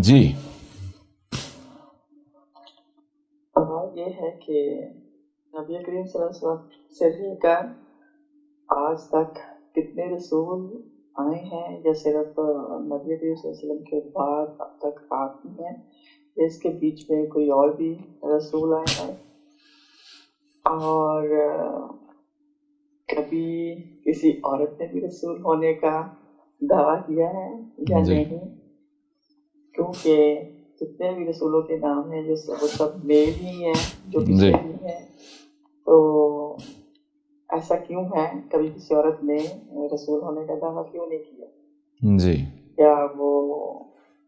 جی سوال یہ ہے کہ نبی کریم صلی اللہ علیہ وسلم سے لے کر آج تک کتنے رسول آئے ہیں، یا صرف نبی کریم صلی اللہ علیہ وسلم کے بعد اب تک آتی ہیں، یا اس کے بیچ میں کوئی اور بھی رسول آئے ہیں، اور کبھی کسی عورت نے بھی رسول ہونے کا دعویٰ کیا ہے یا جی نہیں؟ کیونکہ جتنے بھی رسولوں کے نام ہیں وہ سب میل ہی ہیں جو جی پچھلے بھی ہیں، تو ایسا کیوں ہے؟ کبھی کسی عورت نے رسول ہونے کا دعویٰ کیوں نہیں کیا؟ جی کیا وہ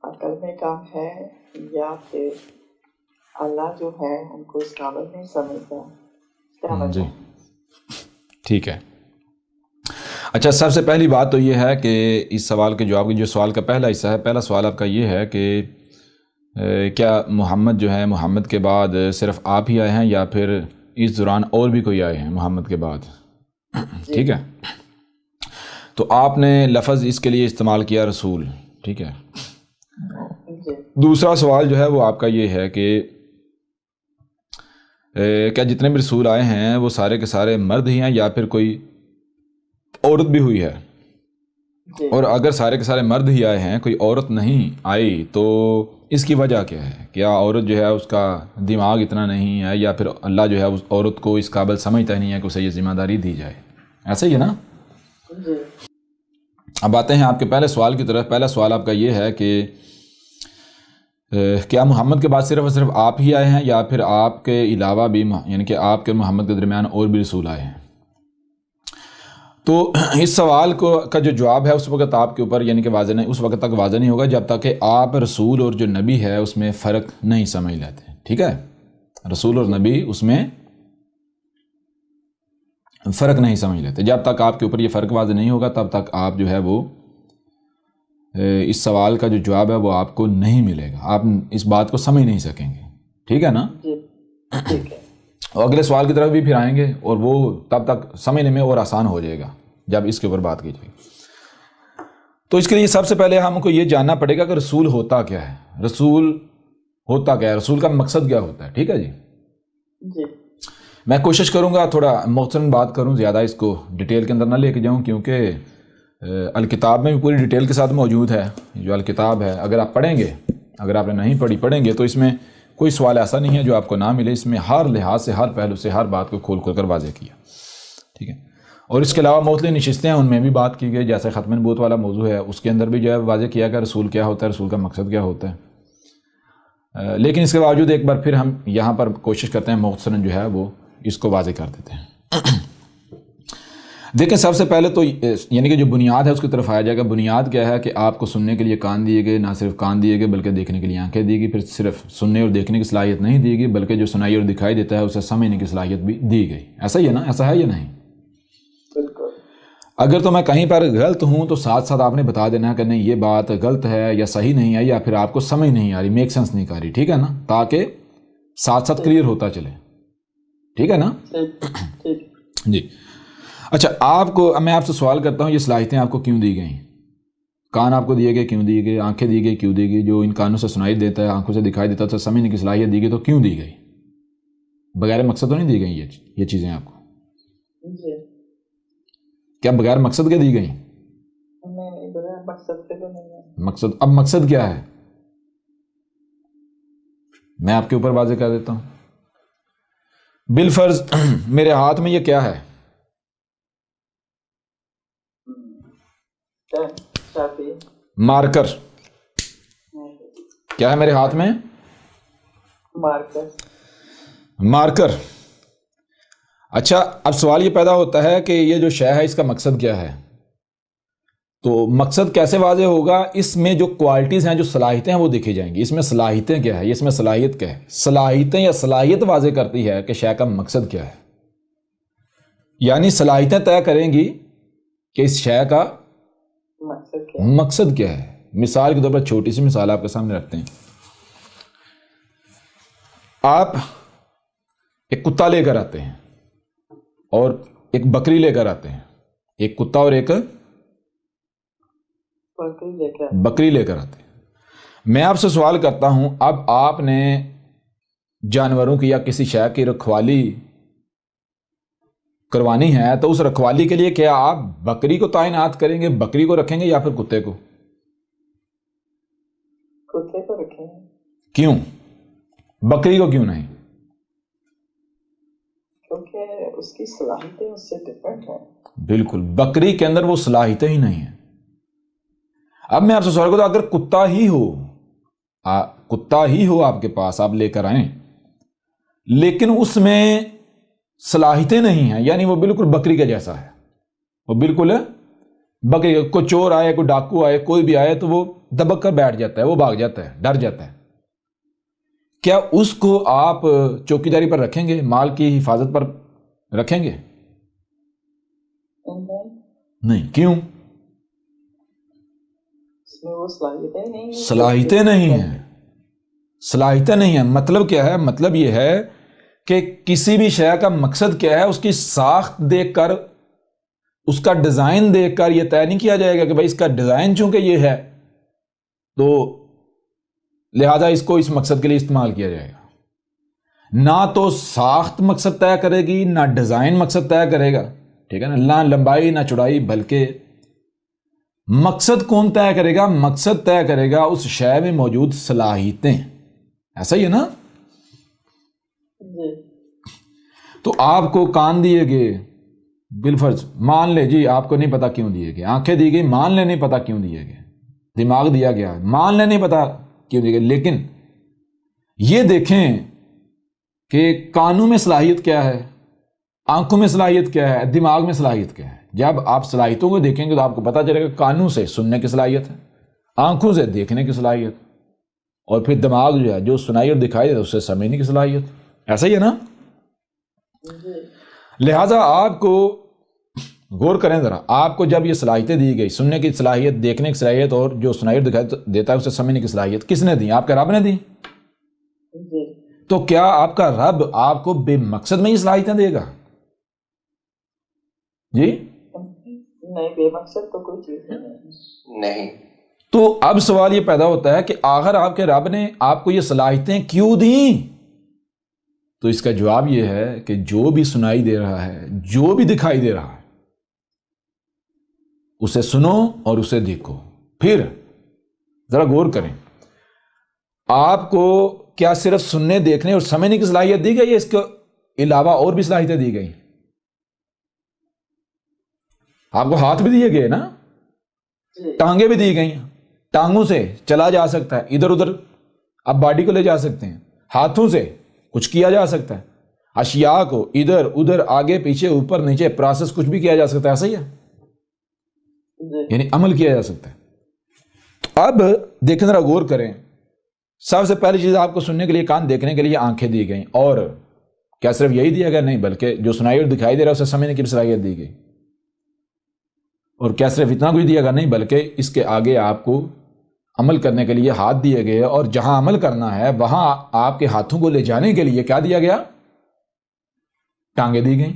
عقل میں کم ہے، یا پھر اللہ جو ہے ان کو اس قابل نہیں سمجھتا؟ کیا جی وجہ ہے؟ ٹھیک ہے. اچھا، سب سے پہلی بات تو یہ ہے کہ اس سوال کے جواب جو سوال کا پہلا حصہ ہے، پہلا سوال آپ کا یہ ہے کہ کیا محمد جو ہے، محمد کے بعد صرف آپ ہی آئے ہیں یا پھر اس دوران اور بھی کوئی آئے ہیں محمد کے بعد؟ ٹھیک ہے، تو آپ نے لفظ اس کے لیے استعمال کیا رسول. ٹھیک ہے. دوسرا سوال جو ہے وہ آپ کا یہ ہے کہ کیا جتنے بھی رسول آئے ہیں وہ سارے کے سارے مرد ہی ہیں یا پھر کوئی عورت بھی ہوئی ہے؟ اور اگر سارے کے سارے مرد ہی آئے ہیں، کوئی عورت نہیں آئی، تو اس کی وجہ کیا ہے؟ کیا عورت جو ہے اس کا دماغ اتنا نہیں ہے، یا پھر اللہ جو ہے اس عورت کو اس قابل سمجھتا ہی نہیں ہے کہ اسے یہ ذمہ داری دی جائے؟ ایسا ہی ہے نا؟ اب آتے ہیں آپ کے پہلے سوال کی طرف. پہلا سوال آپ کا یہ ہے کہ کیا محمد کے بعد صرف اور صرف آپ ہی آئے ہیں یا پھر آپ کے علاوہ بھی، یعنی کہ آپ کے محمد کے درمیان اور بھی رسول آئے ہیں؟ تو اس سوال کا جو جواب ہے اس وقت آپ کے اوپر یعنی کہ واضح نہیں، اس وقت تک واضح نہیں ہوگا جب تک کہ آپ رسول اور جو نبی ہے اس میں فرق نہیں سمجھ لیتے. ٹھیک ہے، رسول اور نبی اس میں فرق نہیں سمجھ لیتے. جب تک آپ کے اوپر یہ فرق واضح نہیں ہوگا تب تک آپ جو ہے وہ اس سوال کا جو جواب ہے وہ آپ کو نہیں ملے گا، آپ اس بات کو سمجھ نہیں سکیں گے. ٹھیک ہے نا؟ اور اگلے سوال کی طرف بھی پھر آئیں گے اور وہ تب تک سمجھنے میں اور آسان ہو جائے گا جب اس کے اوپر بات کی جائے گی. تو اس کے لیے سب سے پہلے ہم کو یہ جاننا پڑے گا کہ رسول ہوتا کیا ہے. رسول ہوتا کیا ہے؟ رسول کا مقصد کیا ہوتا ہے؟ ٹھیک ہے جی. میں کوشش کروں گا تھوڑا مختصراً بات کروں، زیادہ اس کو ڈیٹیل کے اندر نہ لے کے جاؤں، کیونکہ الکتاب میں بھی پوری ڈیٹیل کے ساتھ موجود ہے. جو الکتاب ہے اگر آپ پڑھیں گے، اگر آپ نے نہیں پڑھیں گے تو اس میں کوئی سوال ایسا نہیں ہے جو آپ کو نہ ملے. اس میں ہر لحاظ سے، ہر پہلو سے ہر بات کو کھول کر واضح کیا. ٹھیک ہے. اور اس کے علاوہ مختلف نشستیں ہیں، ان میں بھی بات کی گئی، جیسے ختم نبوت والا موضوع ہے اس کے اندر بھی جو ہے واضح کیا کہ رسول کیا ہوتا ہے، رسول کا مقصد کیا ہوتا ہے. لیکن اس کے باوجود ایک بار پھر ہم یہاں پر کوشش کرتے ہیں مختصراً جو ہے وہ اس کو واضح کر دیتے ہیں. دیکھیں، سب سے پہلے تو یعنی کہ جو بنیاد ہے اس کی طرف آیا جائے گا. بنیاد کیا ہے کہ آپ کو سننے کے لیے کان دیے گئے، نہ صرف کان دیے گئے بلکہ دیکھنے کے لیے آنکھیں دی گئی. پھر صرف سننے اور دیکھنے کی صلاحیت نہیں دی گئی بلکہ جو سنائی اور دکھائی دیتا ہے اسے سمجھنے کی صلاحیت بھی دی گئی. ایسا ہی ہے نا؟ ایسا ہے یا نہیں؟ اگر تو میں کہیں پر غلط ہوں تو ساتھ ساتھ آپ نے بتا دینا کہ نہیں یہ بات غلط ہے یا صحیح نہیں ہے، یا پھر آپ کو سمجھ نہیں آ رہی، میک سینس نہیں کر رہی. ٹھیک ہے نا؟ تاکہ ساتھ ساتھ کلیئر ہوتا چلے. ٹھیک ہے نا؟ جی. اچھا، میں آپ سے سوال کرتا ہوں، یہ صلاحیتیں آپ کو کیوں دی گئیں؟ کان آپ کو دیے گئے، کیوں دیے گئے؟ آنکھیں دی گئی، کیوں دی گئی؟ جو ان کانوں سے سنائی دیتا ہے، آنکھوں سے دکھائی دیتا ہے، تو سمجھنے کی صلاحیت دی گئی، تو کیوں دی گئی؟ بغیر مقصد تو نہیں دی گئی یہ چیزیں آپ کو؟ کیا بغیر مقصد کے دی گئی؟ نہیں، بغیر مقصد کے تو نہیں ہے. مقصد، اب مقصد کیا ہے میں آپ کے اوپر واضح کر دیتا ہوں. بالفرض میرے ہاتھ میں یہ کیا ہے؟ مارکر. کیا ہے میرے ہاتھ میں؟ مارکر. اچھا، اب سوال یہ پیدا ہوتا ہے کہ یہ جو شے ہے اس کا مقصد کیا ہے؟ تو مقصد کیسے واضح ہوگا؟ اس میں جو کوالٹیز ہیں، جو صلاحیتیں ہیں وہ دیکھی جائیں گی. اس میں صلاحیتیں کیا ہے؟ اس میں صلاحیت کیا ہے؟ صلاحیتیں یا صلاحیت واضح کرتی ہے کہ شے کا مقصد کیا ہے. یعنی صلاحیتیں طے کریں گی کہ اس شے کا مقصد کیا ہے. مثال کے طور پر چھوٹی سی مثال آپ کے سامنے رکھتے ہیں. آپ ایک کتا لے کر آتے ہیں اور ایک بکری لے کر آتے ہیں. ایک کتا اور ایک بکری لے کر آتے ہیں. میں آپ سے سوال کرتا ہوں، اب آپ نے جانوروں کی یا کسی شے کی رکھوالی کروانی ہے تو اس رکھوالی کے لیے کیا آپ بکری کو تعینات کریں گے، بکری کو رکھیں گے یا پھر کتے کو؟ کتے کو رکھیں گے۔ کیوں؟ بکری کو کیوں نہیں؟ کیونکہ اس کی صلاحیتیں اس سے ڈفرینٹ ہیں۔ بالکل، بکری کے اندر وہ صلاحیتیں ہی نہیں ہیں۔ اب میں آپ سے سوال کرتا ہوں، اگر کتا ہی ہو آپ کے پاس، آپ لے کر آئیں، لیکن اس میں صلاحیتیں نہیں ہیں، یعنی وہ بالکل بکری کے جیسا ہے، وہ بالکل بکری، کوئی چور آئے، کوئی ڈاکو آئے، کوئی بھی آئے تو وہ دبک کر بیٹھ جاتا ہے، وہ بھاگ جاتا ہے، ڈر جاتا ہے، کیا اس کو آپ چوکیداری پر رکھیں گے، مال کی حفاظت پر رکھیں گے؟ نہیں۔ کیوں؟ اس میں وہ صلاحیتیں نہیں ہیں۔ صلاحیتیں نہیں ہیں، صلاحیتیں نہیں ہیں۔ مطلب کیا ہے؟ مطلب یہ ہے کہ کسی بھی شے کا مقصد کیا ہے، اس کی ساخت دیکھ کر، اس کا ڈیزائن دیکھ کر یہ طے نہیں کیا جائے گا کہ بھائی اس کا ڈیزائن چونکہ یہ ہے تو لہذا اس کو اس مقصد کے لیے استعمال کیا جائے گا۔ نہ تو ساخت مقصد طے کرے گی، نہ ڈیزائن مقصد طے کرے گا، ٹھیک ہے نا، نہ لمبائی نہ چوڑائی، بلکہ مقصد کون طے کرے گا؟ مقصد طے کرے گا اس شے میں موجود صلاحیتیں۔ ایسا ہی ہے نا؟ جی۔ تو آپ کو کان دیے گئے، بالفرض مان لے جی، آپ کو نہیں پتا کیوں دیے گئے، آنکھیں دی گئی، مان لے نہیں پتا کیوں دیے گئے، دماغ دیا گیا، مان لے نہیں پتا کیوں دیے گئے، لیکن یہ دیکھیں کہ کانوں میں صلاحیت کیا ہے، آنکھوں میں صلاحیت کیا ہے، دماغ میں صلاحیت کیا ہے۔ جب آپ صلاحیتوں کو دیکھیں گے تو آپ کو پتا چلے گا کانوں سے سننے کی صلاحیت ہے، آنکھوں سے دیکھنے کی صلاحیت، اور پھر دماغ جو ہے جو سنائی اور دکھائی ہے اس سے سمجھنے کی صلاحیت۔ ایسا ہی ہے نا؟ لہذا آپ کو غور کریں ذرا، آپ کو جب یہ صلاحیتیں دی گئی، سننے کی صلاحیت، دیکھنے کی صلاحیت، اور جو سنائی اور دکھائی دیتا ہے اسے سمجھنے کی صلاحیت، کس نے دی؟ آپ کے رب نے دی۔ تو کیا آپ کا رب آپ کو بے مقصد میں یہ صلاحیتیں دے گا؟ جی نہیں، بے مقصد تو کوئی چیز نہیں۔ تو اب سوال یہ پیدا ہوتا ہے کہ آخر آپ کے رب نے آپ کو یہ صلاحیتیں کیوں دیں؟ تو اس کا جواب یہ ہے کہ جو بھی سنائی دے رہا ہے، جو بھی دکھائی دے رہا ہے، اسے سنو اور اسے دیکھو۔ پھر ذرا غور کریں، آپ کو کیا صرف سننے، دیکھنے اور سمجھنے کی صلاحیت دی گئی یا اس کے علاوہ اور بھی صلاحیتیں دی گئی؟ آپ کو ہاتھ بھی دیے گئے نا، ٹانگیں بھی دی گئی، ٹانگوں سے چلا جا سکتا ہے ادھر ادھر، آپ باڈی کو لے جا سکتے ہیں، ہاتھوں سے کچھ کیا جا سکتا ہے، اشیاء کو ادھر ادھر، آگے پیچھے، اوپر نیچے، پروسیس کچھ بھی کیا جا سکتا ہے، ایسا ہی ہے، یعنی عمل کیا جا سکتا ہے۔ تو اب دیکھیں ذرا غور کریں، سب سے پہلی چیز آپ کو سننے کے لیے کان، دیکھنے کے لیے آنکھیں دی گئیں، اور کیا صرف یہی دیا گیا؟ نہیں، بلکہ جو سنائی اور دکھائی دے رہا ہے اسے سمجھنے کی صلاحیت دی گئی، اور کیا صرف اتنا کچھ دیا گیا؟ نہیں، بلکہ اس کے آگے آپ کو عمل کرنے کے لیے ہاتھ دیے گئے، اور جہاں عمل کرنا ہے وہاں آپ کے ہاتھوں کو لے جانے کے لیے کیا دیا گیا؟ ٹانگیں دی گئیں۔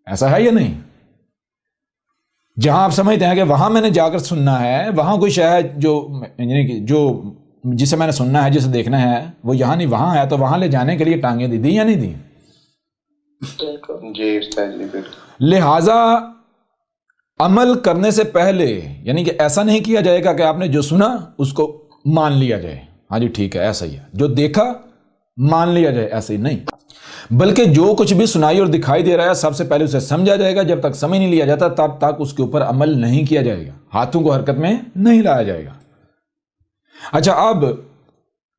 ایسا ہے یا نہیں؟ جہاں آپ سمجھتے ہیں کہ وہاں میں نے جا کر سننا ہے، وہاں کوئی شے ہے جو جسے میں نے سننا ہے، جسے دیکھنا ہے، وہ یہاں نہیں وہاں ہے، تو وہاں لے جانے کے لیے ٹانگیں دی یا نہیں دی؟ جی استاد جی، بالکل۔ لہذا عمل کرنے سے پہلے، یعنی کہ ایسا نہیں کیا جائے گا کہ آپ نے جو سنا اس کو مان لیا جائے، ہاں جی ٹھیک ہے ایسا ہی ہے، جو دیکھا مان لیا جائے، ایسا ہی نہیں، بلکہ جو کچھ بھی سنائی اور دکھائی دے رہا ہے سب سے پہلے اسے سمجھا جائے گا۔ جب تک سمجھ نہیں لیا جاتا تب تک اس کے اوپر عمل نہیں کیا جائے گا، ہاتھوں کو حرکت میں نہیں لایا جائے گا۔ اچھا، اب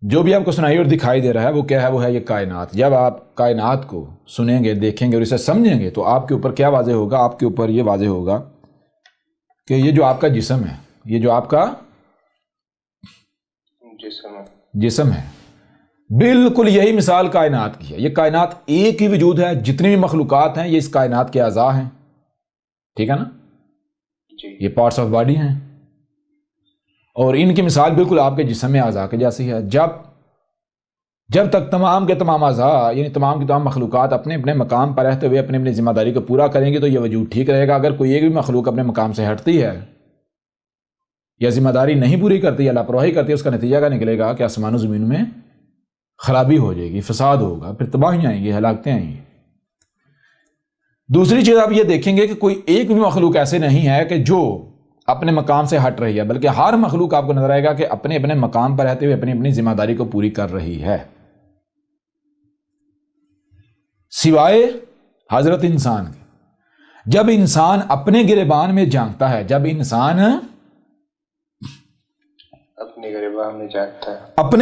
جو بھی آپ کو سنائی اور دکھائی دے رہا ہے وہ کیا ہے؟ وہ ہے یہ کائنات۔ جب آپ کائنات کو سنیں گے، دیکھیں گے اور اسے سمجھیں گے تو آپ کے اوپر کیا واضح ہوگا؟ آپ کے اوپر یہ واضح ہوگا کہ یہ جو آپ کا جسم ہے، یہ جو آپ کا جسم ہے، بالکل یہی مثال کائنات کی ہے۔ یہ کائنات ایک ہی وجود ہے، جتنی بھی مخلوقات ہیں یہ اس کائنات کے اعضاء ہیں، ٹھیک ہے نا؟ یہ پارٹس آف باڈی ہیں، اور ان کی مثال بالکل آپ کے جسم میں اعضاء کے جیسی ہے۔ جب تک تمام کے تمام اعضاء، یعنی تمام کی تمام مخلوقات اپنے اپنے مقام پر رہتے ہوئے اپنی اپنی ذمہ داری کو پورا کریں گے تو یہ وجود ٹھیک رہے گا۔ اگر کوئی ایک بھی مخلوق اپنے مقام سے ہٹتی ہے یا ذمہ داری نہیں پوری کرتی یا لاپرواہی کرتی ہے، اس کا نتیجہ کیا نکلے گا کہ آسمان و زمین میں خرابی ہو جائے گی، فساد ہوگا، پھر تباہیاں آئیں گی، ہلاکتیں آئیں گی۔ دوسری چیز آپ یہ دیکھیں گے کہ کوئی ایک بھی مخلوق ایسے نہیں ہے کہ جو اپنے مقام سے ہٹ رہی ہے، بلکہ ہر مخلوق آپ کو نظر آئے گا کہ اپنے اپنے مقام پر رہتے ہوئے اپنی اپنی ذمہ داری کو پوری کر رہی ہے، سوائے حضرت انسان کے۔ جب انسان اپنے گریبان میں جھانکتا ہے، جب انسان اپنے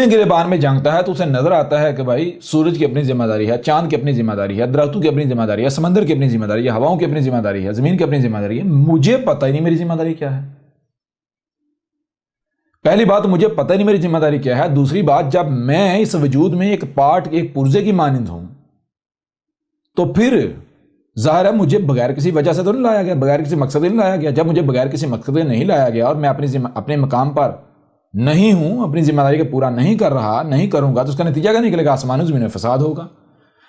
گریبان میں جھانکتا ہے تو اسے نظر آتا ہے کہ بھائی سورج کی اپنی ذمہ داری ہے، چاند کی اپنی ذمہ داری ہے، درختوں کی اپنی ذمہ داری ہے، سمندر کی اپنی ذمہ داری ہے، ہواؤں کی اپنی ذمہ داری ہے، زمین کی اپنی ذمہ داری ہے۔ مجھے پتہ ہی نہیں میری ذمہ داری کیا ہے۔ پہلی بات مجھے پتہ ہی نہیں میری ذمہ داری کیا ہے۔ دوسری بات، جب میں اس وجود میں ایک پارٹ، ایک پرزے کی مانند ہوں تو پھر ظاہر ہے مجھے بغیر کسی وجہ سے تو نہیں لایا گیا، بغیر کسی مقصد نہیں لایا گیا۔ جب مجھے بغیر کسی مقصد نہیں لایا گیا اور میں اپنے مقام پر نہیں ہوں، اپنی ذمہ داری کو پورا نہیں کر رہا، نہیں کروں گا، تو اس کا نتیجہ کیا نکلے گا؟ آسمان و زمین میں فساد ہوگا۔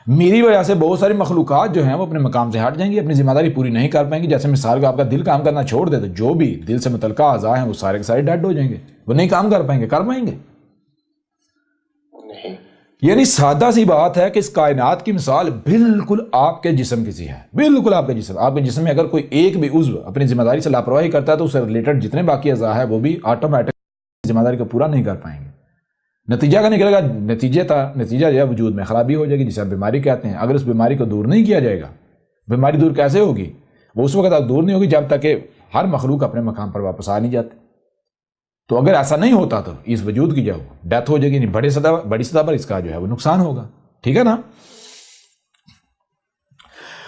میری وجہ سے بہت ساری مخلوقات جو ہیں وہ اپنے مقام سے ہٹ جائیں گی، اپنی ذمہ داری پوری نہیں کر پائیں گی۔ جیسے مثال کا آپ کا دل کام کرنا چھوڑ دے تو جو بھی دل سے متعلقہ اعضاء ہیں وہ سارے کے سارے ڈیڈ ہو جائیں گے، وہ نہیں کام کر پائیں گے۔ کر پائیں گے؟ نہیں۔ یعنی سادہ سی بات ہے کہ اس کائنات کی مثال بالکل آپ کے جسم کی سی ہے، بالکل آپ کے جسم۔ آپ کے جسم میں اگر کوئی ایک بھی عضو اپنی ذمہ داری سے لاپرواہی کرتا ہے تو اس سے ریلیٹڈ جتنے باقی اعضاء ہیں وہ بھی آٹومیٹک ذمہ داری کو پورا نہیں کر پائیں گے۔ نتیجہ کا نکلے گا، نتیجہ جو ہے وجود میں خرابی ہو جائے گی، جسے آپ بیماری کہتے ہیں۔ اگر اس بیماری کو دور نہیں کیا جائے گا، بیماری دور کیسے ہوگی؟ وہ اس وقت تک دور نہیں ہوگی جب تک کہ ہر مخلوق اپنے مقام پر واپس آ نہیں جاتے۔ تو اگر ایسا نہیں ہوتا تو اس وجود کی جو ڈیتھ ہو جائے گی، بڑی سطح پر اس کا جو ہے وہ نقصان ہوگا، ٹھیک ہے نا؟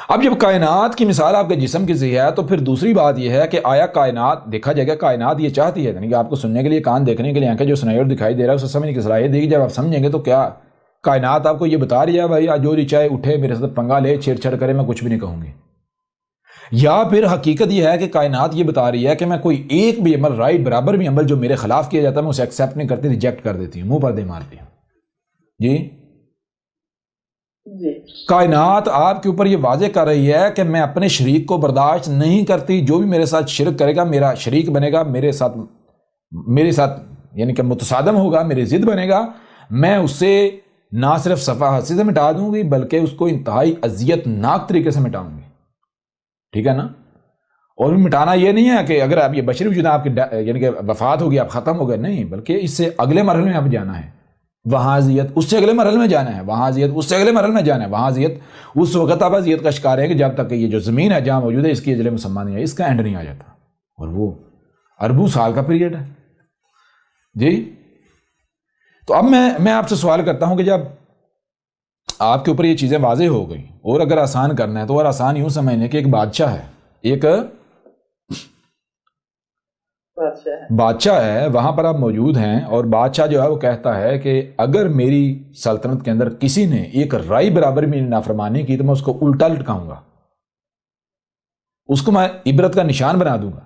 اب جب کائنات کی مثال آپ کے جسم کی سی ہے تو پھر دوسری بات یہ ہے کہ آیا کائنات دیکھا جائے گا، کائنات یہ چاہتی ہے، یعنی کہ آپ کو سننے کے لیے کان، دیکھنے کے لیے آنکھیں، جو سنائی اور دکھائی دے رہا ہے اسے سمجھنے کی صلاحیت دے گی۔ جب آپ سمجھیں گے تو کیا کائنات آپ کو یہ بتا رہی ہے بھائی جو جی چاہے اٹھے میرے ساتھ پنگا لے، چھیڑ چھاڑ کرے، میں کچھ بھی نہیں کہوں گی؟ یا پھر حقیقت یہ ہے کہ کائنات یہ بتا رہی ہے کہ میں کوئی ایک بھی عمل، رائٹ برابر بھی عمل جو میرے خلاف کیا جاتا ہے میں اسے ایکسیپٹ نہیں کرتی، ریجیکٹ کر دیتی ہوں، منہ پر دے مارتی ہوں؟ جی کائنات آپ کے اوپر یہ واضح کر رہی ہے کہ میں اپنے شریک کو برداشت نہیں کرتی، جو بھی میرے ساتھ شرک کرے گا، میرا شریک بنے گا، میرے ساتھ یعنی کہ متصادم ہوگا، میری ضد بنے گا، میں اسے نہ صرف صفحہ ہستی سے مٹا دوں گی بلکہ اس کو انتہائی اذیت ناک طریقے سے مٹاؤں گی، ٹھیک ہے نا؟ اور مٹانا یہ نہیں ہے کہ اگر آپ یہ بشری وجود آپ کی یعنی کہ وفات ہوگی آپ ختم ہو گئے، نہیں، بلکہ اس سے اگلے مرحلے میں آپ جانا ہے، وہاں اذیت، اس سے اگلے مرحلے میں جانا ہے، وہاں اذیت، اس سے اگلے مرحلے میں جانا ہے، وہاں اذیت۔ اس وقت آپ اذیت کا شکار ہے کہ جب تک کہ یہ جو زمین ہے جہاں موجود ہے اس کی اجل مسمى نہیں ہے، اس کا اینڈ نہیں آ جاتا، اور وہ اربوں سال کا پیریڈ ہے۔ جی تو اب میں آپ سے سوال کرتا ہوں کہ جب آپ کے اوپر یہ چیزیں واضح ہو گئی، اور اگر آسان کرنا ہے تو اور آسان یوں سمجھنے کہ ایک بادشاہ ہے، ایک بادشاہ ہے، وہاں پر آپ موجود ہیں، اور بادشاہ جو ہے وہ کہتا ہے کہ اگر میری سلطنت کے اندر کسی نے ایک رائی برابر میری نافرمانی کی تو میں اس کو الٹا لٹکاؤں گا، اس کو میں عبرت کا نشان بنا دوں گا۔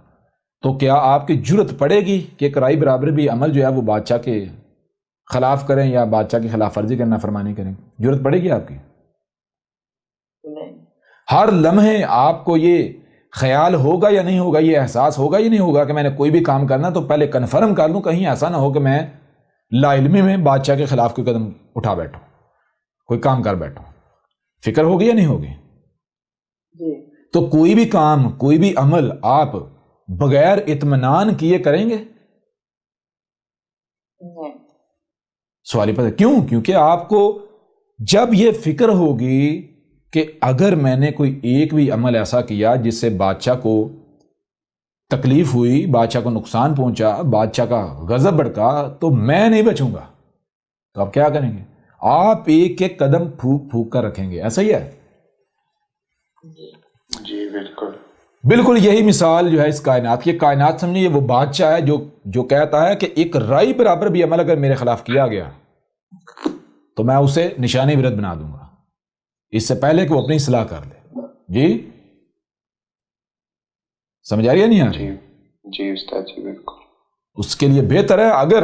تو کیا آپ کی جرت پڑے گی کہ ایک رائی برابر بھی عمل جو ہے وہ بادشاہ کے خلاف کریں یا بادشاہ کی خلاف ورزی کرنا، نافرمانی کریں؟ جرت پڑے گی آپ کی؟ نہیں۔ ہر لمحے آپ کو یہ خیال ہوگا یا نہیں ہوگا، یہ احساس ہوگا یا نہیں ہوگا کہ میں نے کوئی بھی کام کرنا تو پہلے کنفرم کر لوں، کہیں ایسا نہ ہو کہ میں لا علمی میں بادشاہ کے خلاف کوئی قدم اٹھا بیٹھوں، کوئی کام کر بیٹھوں۔ فکر ہوگی یا نہیں ہوگی؟ جی۔ تو کوئی بھی کام، کوئی بھی عمل آپ بغیر اطمینان کیے کریں گے؟ نہیں۔ سوال پتہ کیوں؟ کیونکہ آپ کو جب یہ فکر ہوگی کہ اگر میں نے کوئی ایک بھی عمل ایسا کیا جس سے بادشاہ کو تکلیف ہوئی، بادشاہ کو نقصان پہنچا، بادشاہ کا غضب بڑھا، تو میں نہیں بچوں گا، تو آپ کیا کریں گے؟ آپ ایک ایک قدم پھونک پھونک کر رکھیں گے۔ ایسا ہی ہے؟ جی بالکل بالکل یہی مثال جو ہے اس کائنات کی۔ کائنات سمجھیے وہ بادشاہ ہے جو کہتا ہے کہ ایک رائی برابر بھی عمل اگر میرے خلاف کیا گیا تو میں اسے نشان عبرت بنا دوں گا، اس سے پہلے کہ وہ اپنی اصلاح کر لے۔ جی سمجھ آ رہی ہے نہیں آ رہی؟ جی استاد جی بالکل۔ اس کے لیے بہتر ہے اگر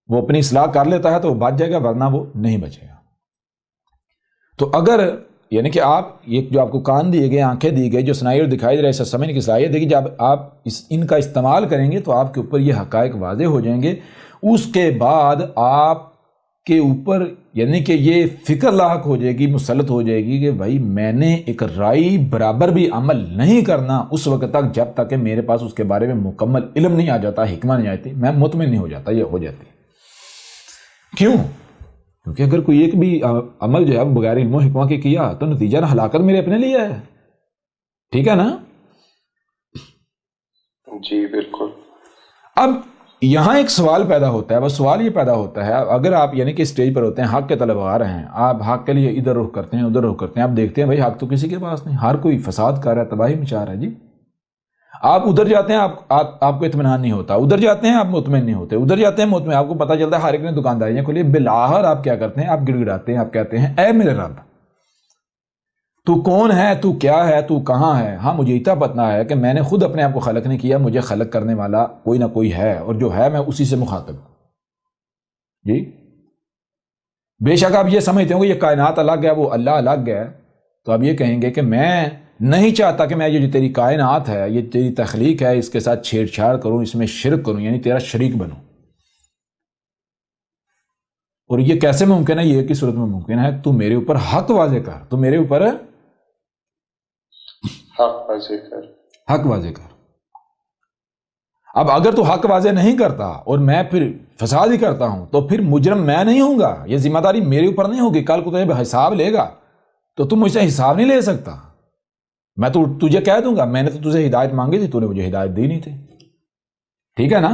وہ اپنی اصلاح کر لیتا ہے تو وہ بچ جائے گا، ورنہ وہ نہیں بچے گا۔ تو اگر یعنی کہ آپ یہ جو آپ کو کان دیے گئے، آنکھیں دی گئی، جو سنائی اور دکھائی دے رہے ہیں، سمجھنے کی صلاحیت ہے کہ جب آپ ان کا استعمال کریں گے تو آپ کے اوپر یہ حقائق واضح ہو جائیں گے. اس کے بعد آپ کے اوپر یعنی کہ یہ فکر لاحق ہو جائے گی، مسلط ہو جائے گی کہ بھائی میں نے ایک رائی برابر بھی عمل نہیں کرنا اس وقت تک جب تک کہ میرے پاس اس کے بارے میں مکمل علم نہیں آ جاتا، حکمہ نہیں آتی، میں مطمئن نہیں ہو جاتا. یہ ہو جاتی کیوں؟ کیونکہ اگر کوئی ایک بھی عمل جو ہے بغیر علم و حکمہ کے کیا تو نتیجہ نہ ہلاکت میرے اپنے لیے ہے. ٹھیک ہے نا؟ جی بالکل. اب یہاں ایک سوال پیدا ہوتا ہے، بس سوال یہ پیدا ہوتا ہے اگر آپ یعنی کہ اسٹیج پر ہوتے ہیں، حق کے طلبگار ہیں، آپ حق کے لیے ادھر رخ کرتے ہیں ادھر رخ کرتے ہیں، آپ دیکھتے ہیں بھائی حق تو کسی کے پاس نہیں، ہر کوئی فساد کر رہا ہے، تباہی مچا رہا ہے. جی آپ ادھر جاتے ہیں آپ کو اطمینان نہیں ہوتا، ادھر جاتے ہیں آپ مطمئن نہیں ہوتے، ادھر جاتے ہیں مطمئن، آپ کو پتہ چلتا ہے ہر ایک نے دکانداریاں کھولی، بالآخر آپ کیا کرتے ہیں؟ آپ گڑ گڑاتے ہیں، آپ کہتے ہیں اے میرے رب تو کون ہے، تو کیا ہے، تو کہاں ہے؟ ہاں مجھے اتنا پتہ ہے کہ میں نے خود اپنے آپ کو خلق نہیں کیا، مجھے خلق کرنے والا کوئی نہ کوئی ہے، اور جو ہے میں اسی سے مخاطب ہوں. جی بے شک آپ یہ سمجھتے ہوں کہ یہ کائنات الگ ہے، وہ اللہ الگ ہے، تو آپ یہ کہیں گے کہ میں نہیں چاہتا کہ میں یہ جو تیری کائنات ہے، یہ تیری تخلیق ہے، اس کے ساتھ چھیڑ چھاڑ کروں، اس میں شرک کروں، یعنی تیرا شریک بنوں. اور یہ کیسے ممکن ہے؟ یہ کی صورت میں ممکن ہے تو میرے اوپر حق واضح کر، تو میرے اوپر حق واضح کر. اب اگر تو حق واضح نہیں کرتا اور میں پھر فساد ہی کرتا ہوں تو پھر مجرم میں نہیں ہوں گا، یہ ذمہ داری میرے اوپر نہیں ہوگی. کل کو تجھے حساب لے گا تو تم مجھ سے حساب نہیں لے سکتا، میں تو تجھے کہہ دوں گا میں نے تو تجھے ہدایت مانگی تھی، تو نے مجھے ہدایت دی نہیں تھی. ٹھیک ہے نا؟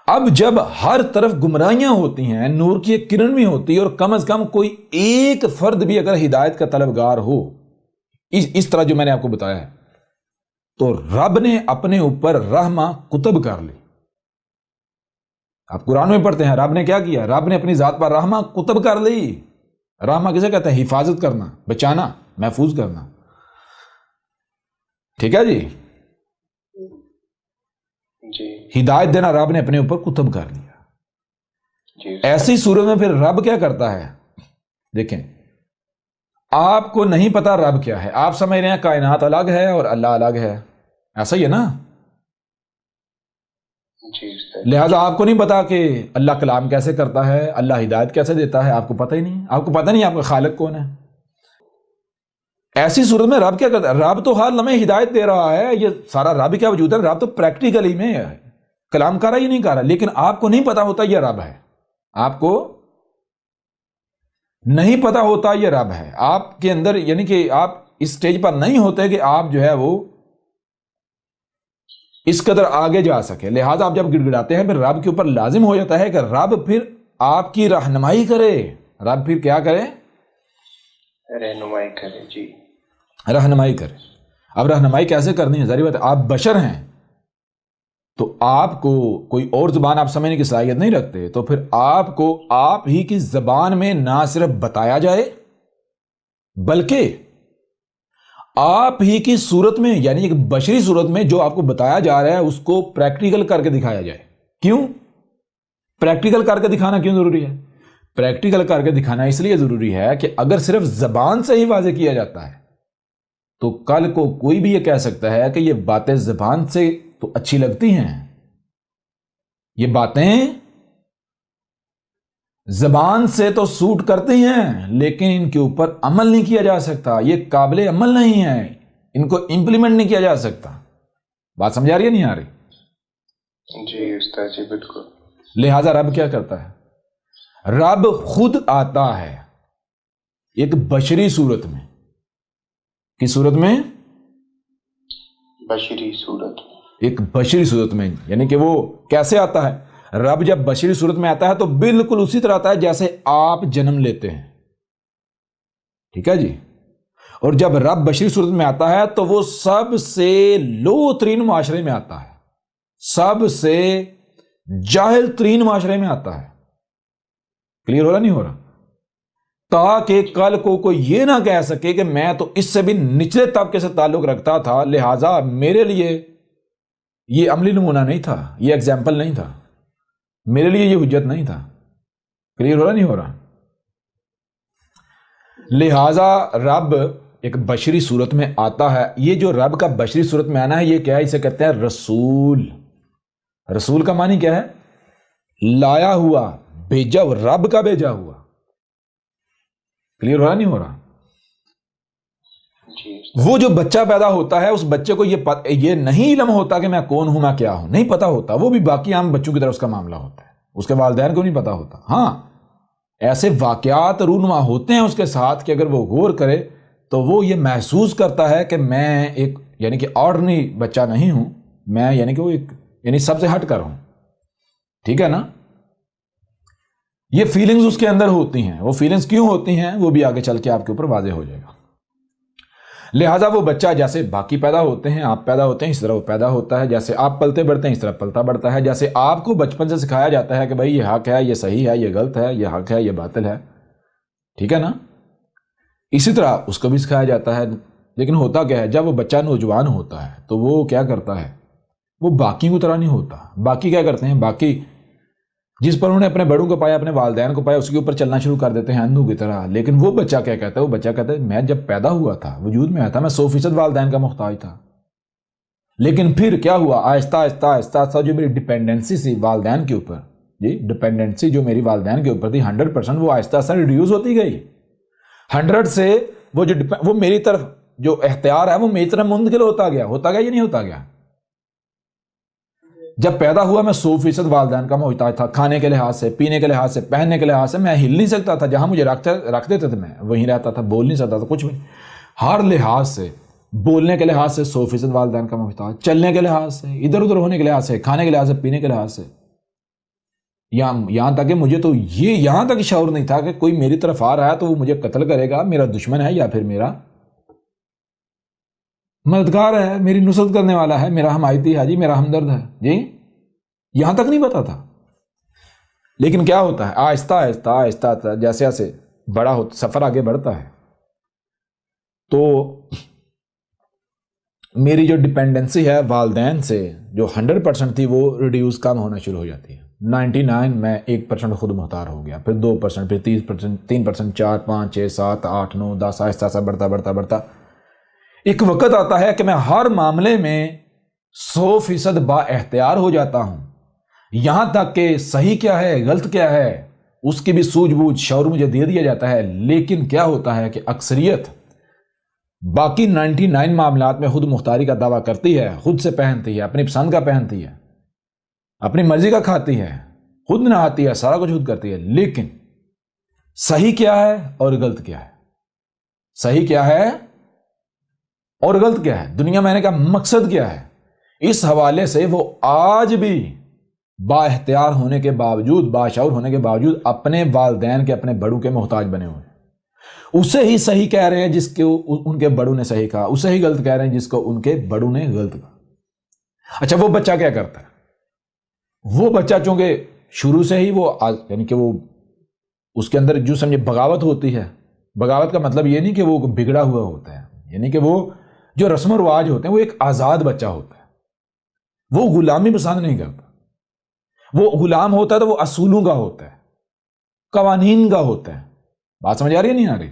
اب جب ہر طرف گمراہیاں ہوتی ہیں، نور کی ایک کرن بھی ہوتی ہے، اور کم از کم کوئی ایک فرد بھی اگر ہدایت کا طلبگار ہو اس طرح جو میں نے آپ کو بتایا ہے، تو رب نے اپنے اوپر رحمہ کتب کر لی. آپ قرآن میں پڑھتے ہیں رب نے کیا کیا؟ رب نے اپنی ذات پر رحمہ کتب کر لی. رحمہ کسے کہتے ہیں؟ حفاظت کرنا، بچانا، محفوظ کرنا. ٹھیک ہے جی؟ ہدایت دینا رب نے اپنے اوپر کتب کر لیا. ایسی صورت میں پھر رب کیا کرتا ہے؟ دیکھیں آپ کو نہیں پتا رب کیا ہے، آپ سمجھ رہے ہیں کائنات الگ ہے اور اللہ الگ ہے، ایسا ہی ہے نا؟ لہذا آپ کو نہیں پتا کہ اللہ کلام کیسے کرتا ہے، اللہ ہدایت کیسے دیتا ہے، آپ کو پتہ ہی نہیں، آپ کو پتہ نہیں آپ کا خالق کون ہے. ایسی صورت میں رب کیا کرتا ہے؟ رب تو ہر لمحے ہدایت دے رہا ہے، یہ سارا رب کیا وجود ہے، رب تو پریکٹیکلی میں ہے، کلام کر رہا ہی نہیں کر رہا، لیکن آپ کو نہیں پتا ہوتا یہ رب ہے، آپ کو نہیں پتا ہوتا یہ رب ہے. آپ کے اندر یعنی کہ آپ اس سٹیج پر نہیں ہوتے کہ آپ جو ہے وہ اس قدر آگے جا سکے. لہٰذا آپ جب گڑ گڑاتے ہیں پھر رب کے اوپر لازم ہو جاتا ہے کہ رب پھر آپ کی رہنمائی کرے. رب پھر کیا کرے؟ رہنمائی کرے. جی رہنمائی کرے. اب رہنمائی کیسے کرنی ہے؟ ظاہر بات ہے آپ بشر ہیں تو آپ کو کوئی اور زبان آپ سمجھنے کی صلاحیت نہیں رکھتے، تو پھر آپ کو آپ ہی کی زبان میں نہ صرف بتایا جائے بلکہ آپ ہی کی صورت میں یعنی ایک بشری صورت میں جو آپ کو بتایا جا رہا ہے اس کو پریکٹیکل کر کے دکھایا جائے. کیوں پریکٹیکل کر کے دکھانا کیوں ضروری ہے؟ پریکٹیکل کر کے دکھانا اس لیے ضروری ہے کہ اگر صرف زبان سے ہی واضح کیا جاتا ہے تو کل کو کوئی بھی یہ کہہ سکتا ہے کہ یہ باتیں زبان سے تو اچھی لگتی ہیں، یہ باتیں زبان سے تو سوٹ کرتی ہیں لیکن ان کے اوپر عمل نہیں کیا جا سکتا، یہ قابل عمل نہیں ہے، ان کو امپلیمنٹ نہیں کیا جا سکتا. بات سمجھا رہی ہے نہیں آ رہی؟ جی استاد جی بالکل. لہذا رب کیا کرتا ہے؟ رب خود آتا ہے ایک بشری صورت میں. کس صورت میں؟ بشری صورت. ایک بشری صورت میں، یعنی کہ وہ کیسے آتا ہے؟ رب جب بشری صورت میں آتا ہے تو بالکل اسی طرح آتا ہے جیسے آپ جنم لیتے ہیں. ٹھیک ہے جی؟ اور جب رب بشری صورت میں آتا ہے تو وہ سب سے لو ترین معاشرے میں آتا ہے، سب سے جاہل ترین معاشرے میں آتا ہے. کلیئر ہو رہا نہیں ہو رہا؟ تاکہ کل کو کوئی یہ نہ کہہ سکے کہ میں تو اس سے بھی نچلے طبقے سے تعلق رکھتا تھا لہٰذا میرے لیے یہ عملی نمونہ نہیں تھا، یہ ایگزامپل نہیں تھا، میرے لیے یہ حجت نہیں تھا. کلیئر ہو رہا نہیں ہو رہا؟ لہٰذا رب ایک بشری صورت میں آتا ہے. یہ جو رب کا بشری صورت میں آنا ہے یہ کیا ہے؟ اسے کہتے ہیں رسول. رسول کا معنی کیا ہے؟ لایا ہوا، بھیجا ہوا، رب کا بھیجا ہوا. کلیئر ہو رہا نہیں ہو رہا؟ جی وہ جو بچہ پیدا ہوتا ہے اس بچے کو یہ نہیں علم ہوتا کہ میں کون ہوں، میں کیا ہوں، نہیں پتا ہوتا. وہ بھی باقی عام بچوں کی طرح اس کا معاملہ ہوتا ہے. اس کے والدین کو نہیں پتا ہوتا. ہاں ایسے واقعات رونما ہوتے ہیں اس کے ساتھ کہ اگر وہ غور کرے تو وہ یہ محسوس کرتا ہے کہ میں ایک یعنی کہ آرڈنری بچہ نہیں ہوں، میں یعنی کہ وہ ایک یعنی سب سے ہٹ کر ہوں. ٹھیک ہے نا؟ یہ فیلنگز اس کے اندر ہوتی ہیں. وہ فیلنگز کیوں ہوتی ہیں وہ بھی آگے چل کے آپ کے اوپر واضح ہو جائے گا. لہٰذا وہ بچہ جیسے باقی پیدا ہوتے ہیں، آپ پیدا ہوتے ہیں، اس طرح وہ پیدا ہوتا ہے. جیسے آپ پلتے بڑھتے ہیں اس طرح پلتا بڑھتا ہے. جیسے آپ کو بچپن سے سکھایا جاتا ہے کہ بھائی یہ حق ہے، یہ صحیح ہے، یہ غلط ہے، یہ حق ہے، یہ باطل ہے. ٹھیک ہے نا؟ اسی طرح اس کو بھی سکھایا جاتا ہے. لیکن ہوتا کیا ہے؟ جب وہ بچہ نوجوان ہوتا ہے تو وہ کیا کرتا ہے؟ وہ باقی کی طرح نہیں ہوتا. باقی کیا کرتے ہیں؟ باقی جس پر انہوں نے اپنے بڑوں کو پایا، اپنے والدین کو پایا، اس کے اوپر چلنا شروع کر دیتے ہیں اندھوں کی طرح. لیکن وہ بچہ کیا کہتا ہے؟ وہ بچہ کہتا ہے میں جب پیدا ہوا تھا، وجود میں آیا تھا، میں 100% والدین کا محتاج تھا. لیکن پھر کیا ہوا؟ آہستہ آہستہ آہستہ آہستہ جو میری ڈپینڈنسی تھی والدین کے اوپر، جی ڈپینڈنسی جو میری والدین کے اوپر تھی 100%، وہ آہستہ آہستہ ریڈیوز ہوتی گئی. 100 سے وہ میری طرف جو اختیار ہے وہ میری طرف منتقل ہوتا گیا یا نہیں ہوتا گیا؟ جب پیدا ہوا میں 100% والدین کا محتاج تھا. کھانے کے لحاظ سے، پینے کے لحاظ سے، پہننے کے لحاظ سے میں ہل نہیں سکتا تھا. جہاں مجھے رکھ دیتے تھے میں وہیں رہتا تھا، بول نہیں سکتا تھا کچھ بھی. ہر لحاظ سے، بولنے کے لحاظ سے 100% والدین کا محتاج، چلنے کے لحاظ سے، ادھر ادھر ہونے کے لحاظ سے، کھانے کے لحاظ سے، پینے کے لحاظ سے. یہاں تک کہ مجھے تو یہ یہاں تک شعور نہیں تھا کہ کوئی میری طرف آ رہا ہے تو وہ مجھے قتل کرے گا، میرا دشمن ہے یا پھر میرا مددگار ہے، میری نصرت کرنے والا ہے، میرا حمایتی ہے، جی میرا ہمدرد ہے. جی یہاں تک نہیں پتا تھا. لیکن کیا ہوتا ہے؟ آہستہ آہستہ آہستہ آہستہ جیسے جیسے بڑا ہوتا سفر آگے بڑھتا ہے تو میری جو ڈپینڈنسی ہے والدین سے جو 100% تھی وہ ریڈیوز کم ہونا شروع ہو جاتی ہے. 99 میں 1% خود مختار ہو گیا، پھر 2%، پھر 30%، 3%، 4، 5، 6، 7، 8، 9، 10، آہستہ آہستہ بڑھتا بڑھتا بڑھتا ایک وقت آتا ہے کہ میں ہر معاملے میں 100% با اختیار ہو جاتا ہوں. یہاں تک کہ صحیح کیا ہے، غلط کیا ہے، اس کی بھی سوجھ بوجھ، شعور مجھے دے دیا جاتا ہے. لیکن کیا ہوتا ہے کہ اکثریت باقی 99 معاملات میں خود مختاری کا دعویٰ کرتی ہے، خود سے پہنتی ہے، اپنی پسند کا پہنتی ہے، اپنی مرضی کا کھاتی ہے، خود نہاتی ہے، سارا کچھ خود کرتی ہے. لیکن صحیح کیا ہے اور غلط کیا ہے، صحیح کیا ہے اور غلط کیا ہے، دنیا میں آنے کا مقصد کیا ہے، اس حوالے سے وہ آج بھی با اختیار ہونے کے باوجود، باشعور ہونے کے باوجود اپنے والدین کے، اپنے بڑوں کے محتاج بنے ہوئے ہیں. اسے ہی صحیح کہہ رہے ہیں جس کو ان کے بڑوں نے صحیح کہا، اسے ہی غلط کہہ رہے ہیں جس کو ان کے بڑوں نے غلط کہا. اچھا وہ بچہ کیا کرتا ہے؟ وہ بچہ چونکہ شروع سے ہی وہ یعنی کہ وہ اس کے اندر جو سمجھے بغاوت ہوتی ہے. بغاوت کا مطلب یہ نہیں کہ وہ بگڑا ہوا ہوتا ہے، یعنی کہ وہ جو رسم و رواج ہوتے ہیں، وہ ایک آزاد بچہ ہوتا ہے. وہ غلامی پسند نہیں کرتا. وہ غلام ہوتا ہے تو وہ اصولوں کا ہوتا ہے، قوانین کا ہوتا ہے. بات سمجھ آ رہی ہے نہیں آ رہی؟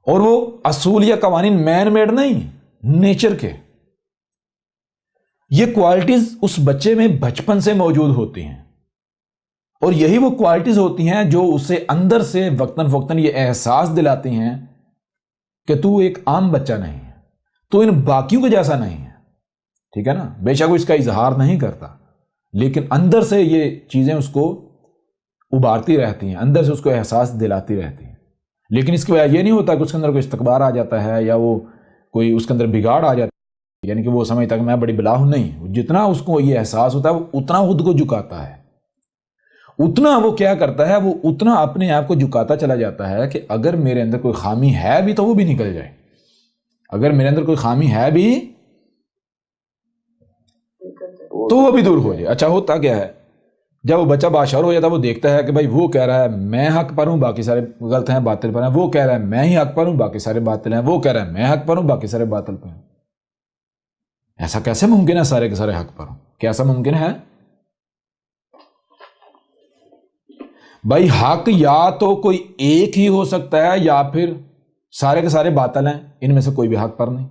اور وہ اصول یا قوانین مین میڈ نہیں، نیچر کے. یہ کوالٹیز اس بچے میں بچپن سے موجود ہوتی ہیں اور یہی وہ کوالٹیز ہوتی ہیں جو اسے اندر سے وقتاً فوقتاً یہ احساس دلاتی ہیں کہ تو ایک عام بچہ نہیں ہے، تو ان باقیوں کے جیسا نہیں ہے. ٹھیک ہے نا؟ بے شک وہ اس کا اظہار نہیں کرتا لیکن اندر سے یہ چیزیں اس کو ابھارتی رہتی ہیں، اندر سے اس کو احساس دلاتی رہتی ہیں. لیکن اس کی وجہ یہ نہیں ہوتا کہ اس کے اندر کوئی استکبار آ جاتا ہے یا وہ کوئی اس کے اندر بگاڑ آ جاتا ہے، یعنی کہ وہ سمجھتا کہ میں بڑی بلا ہوں. نہیں، جتنا اس کو یہ احساس ہوتا ہے وہ اتنا خود کو جھکاتا ہے، اتنا وہ کیا کرتا ہے، وہ اتنا اپنے آپ کو جھکاتا چلا جاتا ہے کہ اگر میرے اندر کوئی خامی ہے بھی تو وہ بھی نکل جائے، اگر میرے اندر کوئی خامی ہے بھی تو وہ بھی دور ہو جائے. اچھا ہوتا کیا ہے؟ جب وہ بچہ باشعور ہو جاتا ہے وہ دیکھتا ہے کہ بھائی وہ کہہ رہا ہے میں حق پر ہوں، باقی سارے غلط ہیں، باطل پر ہیں. وہ کہہ رہا ہے میں ہی حق پر ہوں، باقی سارے باطل ہیں. وہ کہہ رہا ہے میں حق پر ہوں، باقی سارے باطل پر ہیں. ایسا کیسے ممکن ہے سارے کے سارے حق پر ہوں؟ کیا ایسا ممکن ہے؟ بھائی حق یا تو کوئی ایک ہی ہو سکتا ہے یا پھر سارے کے سارے باطل ہیں، ان میں سے کوئی بھی حق پر نہیں.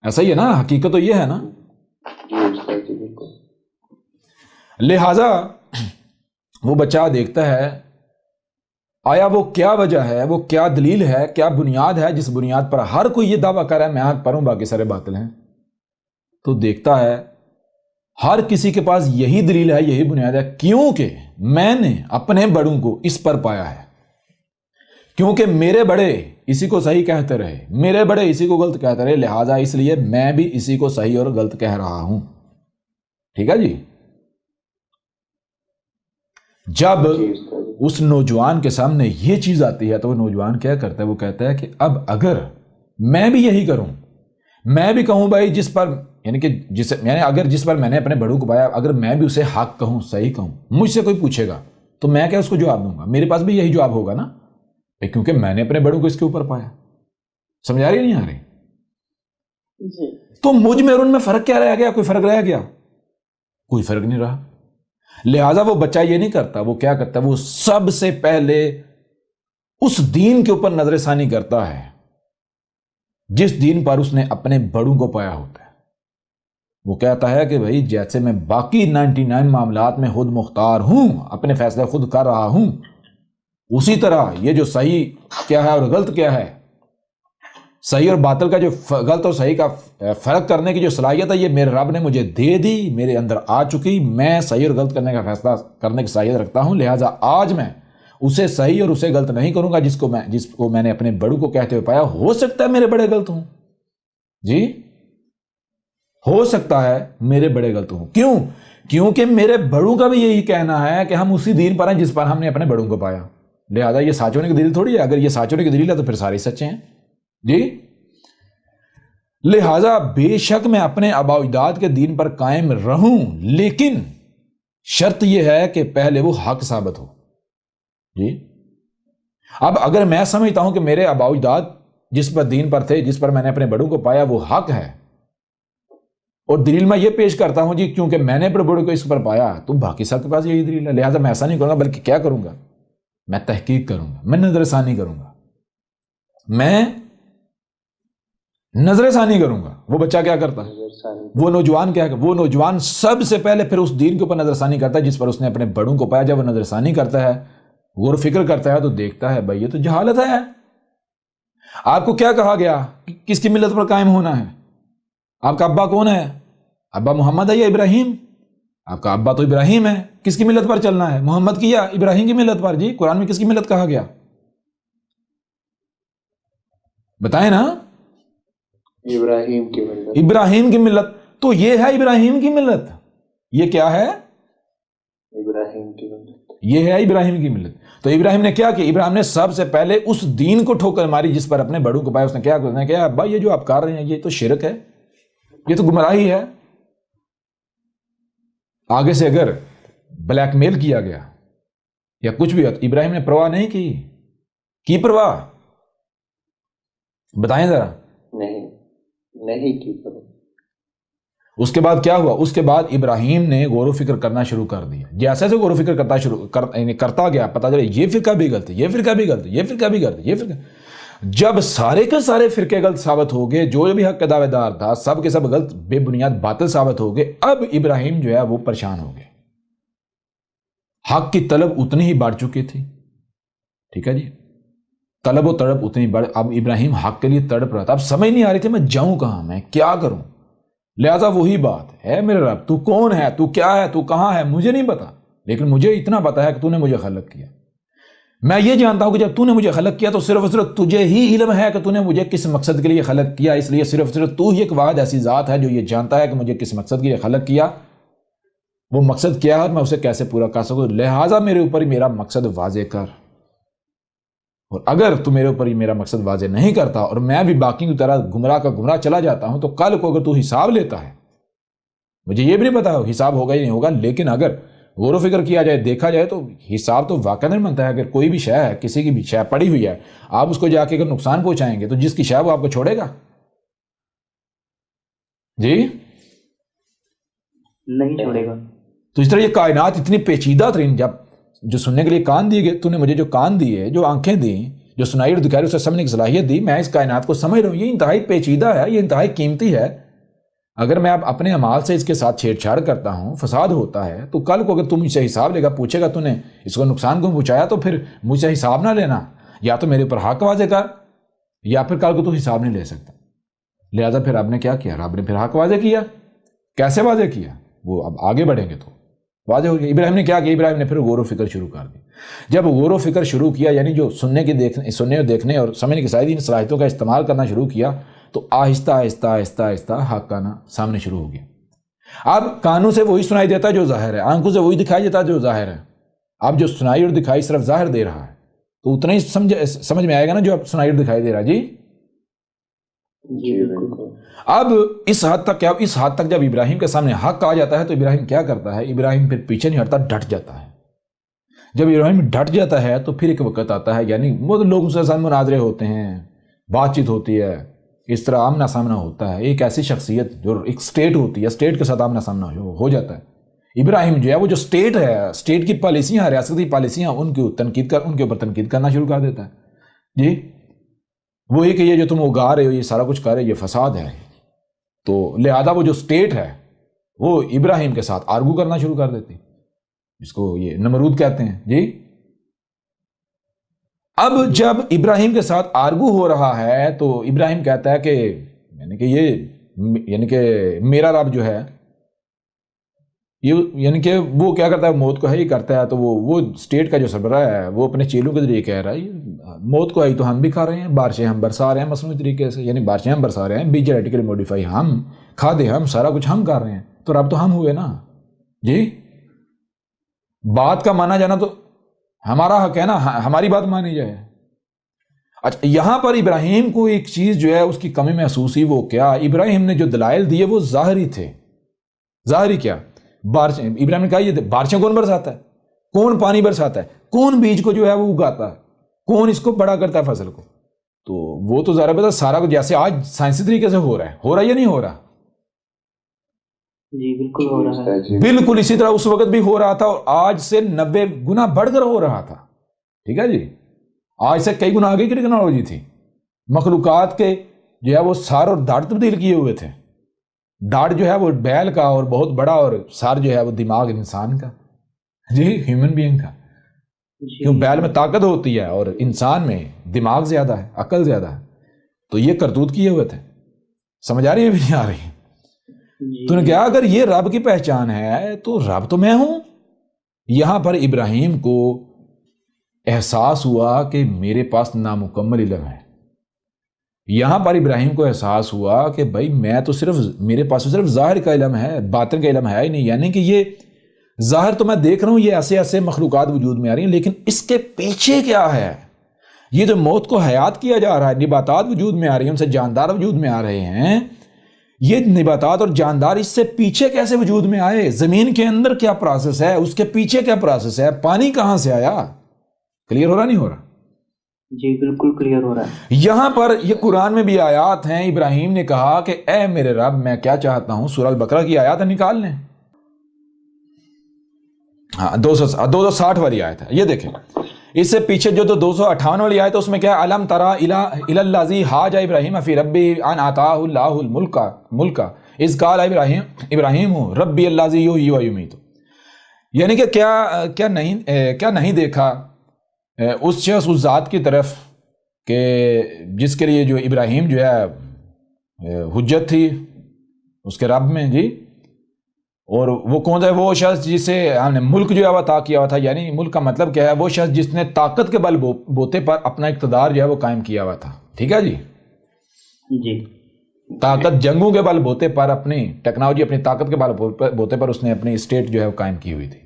ایسا ہی ہے نا، حقیقت تو یہ ہے نا. جی استاد جی بالکل. لہذا وہ بچہ دیکھتا ہے آیا وہ کیا وجہ ہے، وہ کیا دلیل ہے، کیا بنیاد ہے جس بنیاد پر ہر کوئی یہ دعویٰ کر رہا ہے میں حق پر ہوں باقی سارے باطل ہیں. تو دیکھتا ہے ہر کسی کے پاس یہی دلیل ہے، یہی بنیاد ہے، کیونکہ میں نے اپنے بڑوں کو اس پر پایا ہے، کیونکہ میرے بڑے اسی کو صحیح کہتے رہے، میرے بڑے اسی کو غلط کہتے رہے، لہٰذا اس لیے میں بھی اسی کو صحیح اور غلط کہہ رہا ہوں. ٹھیک ہے جی. جب اس نوجوان کے سامنے یہ چیز آتی ہے تو وہ نوجوان کیا کرتا ہے، وہ کہتا ہے کہ اب اگر میں بھی یہی کروں، میں بھی کہوں بھائی جس پر یعنی کہ جس پر میں نے اپنے بڑوں کو پایا، اگر میں بھی اسے حق کہوں، صحیح کہوں، مجھ سے کوئی پوچھے گا تو میں کیا اس کو جواب دوں گا؟ میرے پاس بھی یہی جواب ہوگا نا، کیونکہ میں نے اپنے بڑوں کو اس کے اوپر پایا. سمجھ آ رہی نہیں آ رہی؟ جی. تو مجھ میں اور ان میں فرق کیا رہ گیا؟ کوئی فرق رہ گیا؟ کوئی فرق نہیں رہا. لہذا وہ بچہ یہ نہیں کرتا، وہ کیا کرتا ہے، وہ سب سے پہلے اس دین کے اوپر نظر ثانی کرتا ہے جس دین پر اس نے اپنے بڑوں کو پایا ہوتا ہے. وہ کہتا ہے کہ بھائی جیسے میں باقی 99 معاملات میں خود مختار ہوں، اپنے فیصلے خود کر رہا ہوں، اسی طرح یہ جو صحیح کیا ہے اور غلط کیا ہے، صحیح اور باطل کا جو غلط اور صحیح کا فرق کرنے کی جو صلاحیت ہے، یہ میرے رب نے مجھے دے دی، میرے اندر آ چکی. میں صحیح اور غلط کرنے کا فیصلہ کرنے کی صلاحیت رکھتا ہوں، لہٰذا آج میں اسے صحیح اور اسے غلط نہیں کروں گا جس کو میں نے اپنے بڑوں کو کہتے ہوئے پایا. ہو سکتا ہے میرے بڑے غلط ہوں، جی ہو سکتا ہے میرے بڑے غلط ہوں. کیوں؟ کیونکہ میرے بڑوں کا بھی یہی کہنا ہے کہ ہم اسی دین پر ہیں جس پر ہم نے اپنے بڑوں کو پایا. لہٰذا یہ سچ ہونے کی دلیل تھوڑی ہے. اگر یہ سچ ہونے کی دلیل ہے تو پھر سارے سچے ہیں. جی لہٰذا بے شک میں اپنے آباء و اجداد کے دین پر قائم رہوں، لیکن شرط یہ ہے کہ پہلے وہ حق ثابت ہو. جی اب اگر میں سمجھتا ہوں کہ میرے آباء و اجداد جس پر دین پر تھے، جس پر میں نے اپنے بڑوں کو پایا وہ حق ہے، اور دلیل میں یہ پیش کرتا ہوں جی کیونکہ میں نے اپنے بڑوں کو اس پر پایا، تو باقی سب کے پاس یہی دلیل ہے، لہٰذا میں ایسا نہیں کروں گا، بلکہ کیا کروں گا، میں تحقیق کروں گا، میں نظر ثانی کروں گا، میں نظر ثانی کروں گا. وہ بچہ کیا کرتا ہے، وہ نوجوان کیا کرتا ہے، وہ نوجوان سب سے پہلے پھر اس دین کے اوپر نظر ثانی کرتا ہے جس پر اس نے اپنے بڑوں کو پایا. جب وہ نظر ثانی کرتا ہے، غور و فکر کرتا ہے، تو دیکھتا ہے بھائی یہ تو جہالت ہے. آپ کو کیا کہا گیا کس کی ملت پر قائم ہونا ہے؟ آپ کا ابا کون ہے؟ ابا محمد ہے یا ابراہیم؟ آپ کا ابا تو ابراہیم ہے. کس کی ملت پر چلنا ہے، محمد کی یا ابراہیم کی ملت پر؟ جی قرآن میں کس کی ملت کہا گیا، بتائیں نا. ابراہیم کی ملت. ابراہیم کی ملت. تو یہ ہے ابراہیم کی ملت. یہ کیا ہے؟ ابراہیم کی ملت. یہ ہے ابراہیم کی ملت. تو ابراہیم نے کیا کیا؟ ابراہیم نے سب سے پہلے اس دین کو ٹھوکر ماری جس پر اپنے بڑوں کو پایا. اس نے کیا ابا یہ جو آپ کر رہے ہیں یہ تو شرک ہے، یہ تو گمراہی ہے. آگے سے اگر بلیک میل کیا گیا یا کچھ بھی، ابراہیم نے پرواہ نہیں کی پرواہ؟ بتائیں ذرا. نہیں کی پرواہ. اس کے بعد کیا ہوا؟ اس کے بعد ابراہیم نے غور و فکر کرنا شروع کر دیا. جیسے غور و فکر کرتا گیا، پتا چلے یہ فرقہ بھی غلط ہے، یہ فرقہ بھی غلط ہے، یہ فرقہ بھی غلط ہے، یہ فرقہ. جب سارے کے سارے فرقے غلط ثابت ہو گئے، جو بھی حق کا دعوے دار تھا سب کے سب غلط بے بنیاد باطل ثابت ہو گئے، اب ابراہیم جو ہے وہ پریشان ہو گئے. حق کی طلب اتنی ہی بڑھ چکی تھی. ٹھیک ہے جی، طلب و تڑپ اتنی بڑھ. اب ابراہیم حق کے لیے تڑپ رہا تھا. اب سمجھ نہیں آ رہی تھی میں جاؤں کہاں، میں کیا کروں. لہذا وہی بات ہے، میرے رب تو کون ہے، تو کیا ہے، تو کہاں ہے، مجھے نہیں پتا، لیکن مجھے اتنا پتا ہے کہ تو نے مجھے خلق کیا. میں یہ جانتا ہوں کہ جب تو نے مجھے خلق کیا تو صرف اور صرف تجھے ہی علم ہے کہ تو نے مجھے کس مقصد کے لیے خلق کیا. اس لیے صرف تو ہی ایک واحد ایسی ذات ہے جو یہ جانتا ہے کہ مجھے کس مقصد کے لیے خلق کیا، وہ مقصد کیا ہے اور میں اسے کیسے پورا کر سکوں. لہٰذا میرے اوپر ہی میرا مقصد واضح کر، اور اگر تو میرے اوپر ہی میرا مقصد واضح نہیں کرتا اور میں بھی باقی کی طرح گمراہ کا گمراہ چلا جاتا ہوں، تو کل کو اگر تو حساب لیتا ہے، مجھے یہ بھی نہیں پتا حساب ہوگا ہی نہیں ہوگا، لیکن اگر غور و فکر کیا جائے، دیکھا جائے تو حساب تو واقع نہیں بنتا ہے. اگر کوئی بھی شے ہے، کسی کی بھی شے پڑی ہوئی ہے، آپ اس کو جا کے اگر نقصان پہنچائیں گے تو جس کی شے وہ آپ کو چھوڑے گا؟ جی نہیں چھوڑے گا. تو اس طرح یہ کائنات اتنی پیچیدہ ترین، جب جو سننے کے لیے کان دیے گئے، تو نے مجھے جو کان دیے، جو آنکھیں دیں، جو سنائی اور دکھائی، اسے سمجھنے کی صلاحیت دی، میں اس کائنات کو سمجھ رہا ہوں، یہ انتہائی پیچیدہ ہے، یہ انتہائی قیمتی ہے۔ اگر میں اب اپنے اعمال سے اس کے ساتھ چھیڑ چھاڑ کرتا ہوں، فساد ہوتا ہے، تو کل کو اگر تم مجھ سے حساب لے گا، پوچھے گا تو نے اس کو نقصان کیوں پہنچایا، تو پھر مجھ سے حساب نہ لینا، یا تو میرے اوپر حق واضح کر، یا پھر کل کو تو حساب نہیں لے سکتا۔ لہٰذا پھر رب نے کیا کیا؟ رب نے پھر حق واضح کیا۔ کیسے واضح کیا؟ وہ اب آگے بڑھیں گے تو واضح ہو گیا۔ ابراہیم نے کیا کیا؟ ابراہیم نے پھر غور و فکر شروع کر دی۔ جب غور و فکر شروع کیا، یعنی جو سننے اور دیکھنے اور سمجھنے کی ساری صلاحیتوں کا استعمال کرنا شروع کیا، تو آہستہ آہستہ آہستہ آہستہ حق آنا سامنے شروع ہو گیا۔ اب کانوں سے وہی سنائی دیتا ہے جو ظاہر ہے، آنکھوں سے وہی دکھائی دیتا ہے جو ظاہر ہے۔ اب جو سنائی اور دکھائی صرف ظاہر دے رہا ہے، تو اتنا ہی سمجھ میں آئے گا نا جو اب سنائی اور دکھائی دے رہا ہے۔ جی اب اس حد تک کیا؟ اس حد تک جب ابراہیم کے سامنے حق آ جاتا ہے تو ابراہیم کیا کرتا ہے؟ ابراہیم پھر پیچھے نہیں ہٹتا، ڈٹ جاتا ہے۔ جب ابراہیم ڈٹ جاتا ہے تو پھر ایک وقت آتا ہے، یعنی وہ لوگوں سے ساتھ مناظرے ہوتے ہیں، بات چیت ہوتی ہے، اس طرح آمنا سامنا ہوتا ہے۔ ایک ایسی شخصیت جو ایک سٹیٹ ہوتی ہے، سٹیٹ کے ساتھ آمنا سامنا ہو جاتا ہے۔ ابراہیم جو ہے وہ جو سٹیٹ ہے، سٹیٹ کی پالیسیاں، ریاستی پالیسیاں، ان کے اوپر تنقید کرنا شروع کر دیتا ہے۔ جی وہی کہ یہ جو تم اگا رہے ہو، یہ سارا کچھ کر رہے ہو، یہ فساد ہے۔ تو لہذا وہ جو سٹیٹ ہے وہ ابراہیم کے ساتھ آرگو کرنا شروع کر دیتی، جس کو یہ نمرود کہتے ہیں۔ جی اب جب ابراہیم کے ساتھ آرگو ہو رہا ہے تو ابراہیم کہتا ہے کہ یعنی کہ میرا رب جو ہے، یعنی کہ وہ کیا کرتا ہے؟ موت کو ہے ہی کرتا ہے۔ تو وہ اسٹیٹ کا جو سربراہ ہے وہ اپنے چیلوں کے ذریعے کہہ رہا ہے موت کو ہے تو ہم بھی کھا رہے ہیں، بارشیں ہم برسا رہے ہیں مصنوعی طریقے سے، یعنی بارشیں ہم برسا رہے ہیں، بی جینیٹیکلی موڈیفائی ہم، کھادے ہم، سارا کچھ ہم کر رہے ہیں، تو رب تو ہم ہوئے نا۔ جی بات کا مانا جانا تو ہمارا حق ہے نا، ہماری بات مانی جائے۔ اچھا یہاں پر ابراہیم کو ایک چیز جو ہے اس کی کمی محسوس ہوئی، وہ کیا؟ ابراہیم نے جو دلائل دیے وہ ظاہری تھے۔ ظاہری کیا؟ بارشیں، ابراہیم نے کہا یہ بارشیں کون برساتا ہے؟ کون پانی برساتا ہے؟ کون بیج کو جو ہے وہ اگاتا ہے؟ کون اس کو بڑا کرتا ہے فصل کو؟ تو وہ تو ظاہر ہے سارا کچھ جیسے آج سائنسی طریقے سے ہو رہا ہے یا نہیں ہو رہا؟ جی بالکل ہو رہا ہے، بالکل اسی طرح اس وقت بھی ہو رہا تھا، اور آج سے 90 گنا بڑھ کر ہو رہا تھا۔ ٹھیک ہے جی، آج سے کئی گنا آگے کی ٹیکنالوجی تھی۔ مخلوقات کے جو ہے وہ سار اور داڑھ تبدیل کیے ہوئے تھے۔ داڑھ جو ہے وہ بیل کا اور بہت بڑا، اور سار جو ہے وہ دماغ انسان کا، جی ہیومن بینگ کا۔ کیوں؟ بیل میں طاقت ہوتی ہے اور انسان میں دماغ زیادہ ہے، عقل زیادہ ہے۔ تو یہ کرتوت کیے ہوئے تھے۔ سمجھ آ رہی ہے بھی نہیں آ رہی؟ تو نے کہا اگر یہ رب کی پہچان ہے تو رب تو میں ہوں۔ یہاں پر ابراہیم کو احساس ہوا کہ میرے پاس نامکمل علم ہے۔ یہاں پر ابراہیم کو احساس ہوا کہ بھائی میں تو میرے پاس صرف ظاہر کا علم ہے، باطن کا علم ہے ہی نہیں۔ یعنی کہ یہ ظاہر تو میں دیکھ رہا ہوں، یہ ایسے ایسے مخلوقات وجود میں آ رہی ہیں، لیکن اس کے پیچھے کیا ہے؟ یہ جو موت کو حیات کیا جا رہا ہے، نباتات وجود میں آ رہی ہیں، ان سے جاندار وجود میں آ رہے ہیں، یہ نباتات اور جاندار اس سے پیچھے کیسے وجود میں آئے؟ زمین کے اندر کیا پروسیس ہے؟ اس کے پیچھے کیا پروسیس ہے؟ پانی کہاں سے آیا؟ کلیئر ہو رہا نہیں ہو رہا؟ جی بالکل کلیئر ہو رہا ہے۔ یہاں پر یہ قرآن میں بھی آیات ہیں، ابراہیم نے کہا کہ اے میرے رب میں کیا چاہتا ہوں، سورہ البقرہ کی آیات نکال لیں، 260 والی آیت ہے، یہ دیکھیں۔ اس سے پیچھے جو 258 والی آیت ہے اس میں کیا ہے؟ الم تری الی الذی حاج ابراہیم فی ربی ان آتاہ اللہ الملک اذ قال ابراہیم ربی الذی یحیی و یمیت۔ یعنی کہ کیا نہیں دیکھا اس شخص، اس ذات کی طرف کہ جس کے لیے جو ابراہیم جو ہے حجت تھی اس کے رب میں۔ جی اور وہ کون سا ہے؟ وہ شخص جسے ہم نے ملک جو ہے وہ عطا کیا ہوا تھا۔ یعنی ملک کا مطلب کیا ہے؟ وہ شخص جس نے طاقت کے بل بوتے پر اپنا اقتدار جو ہے وہ قائم کیا ہوا تھا۔ ٹھیک ہے جی، جی طاقت جنگوں کے بل بوتے پر، اپنی ٹیکنالوجی، اپنی طاقت کے بل بوتے پر اس نے اپنی اسٹیٹ جو ہے وہ قائم کی ہوئی تھی۔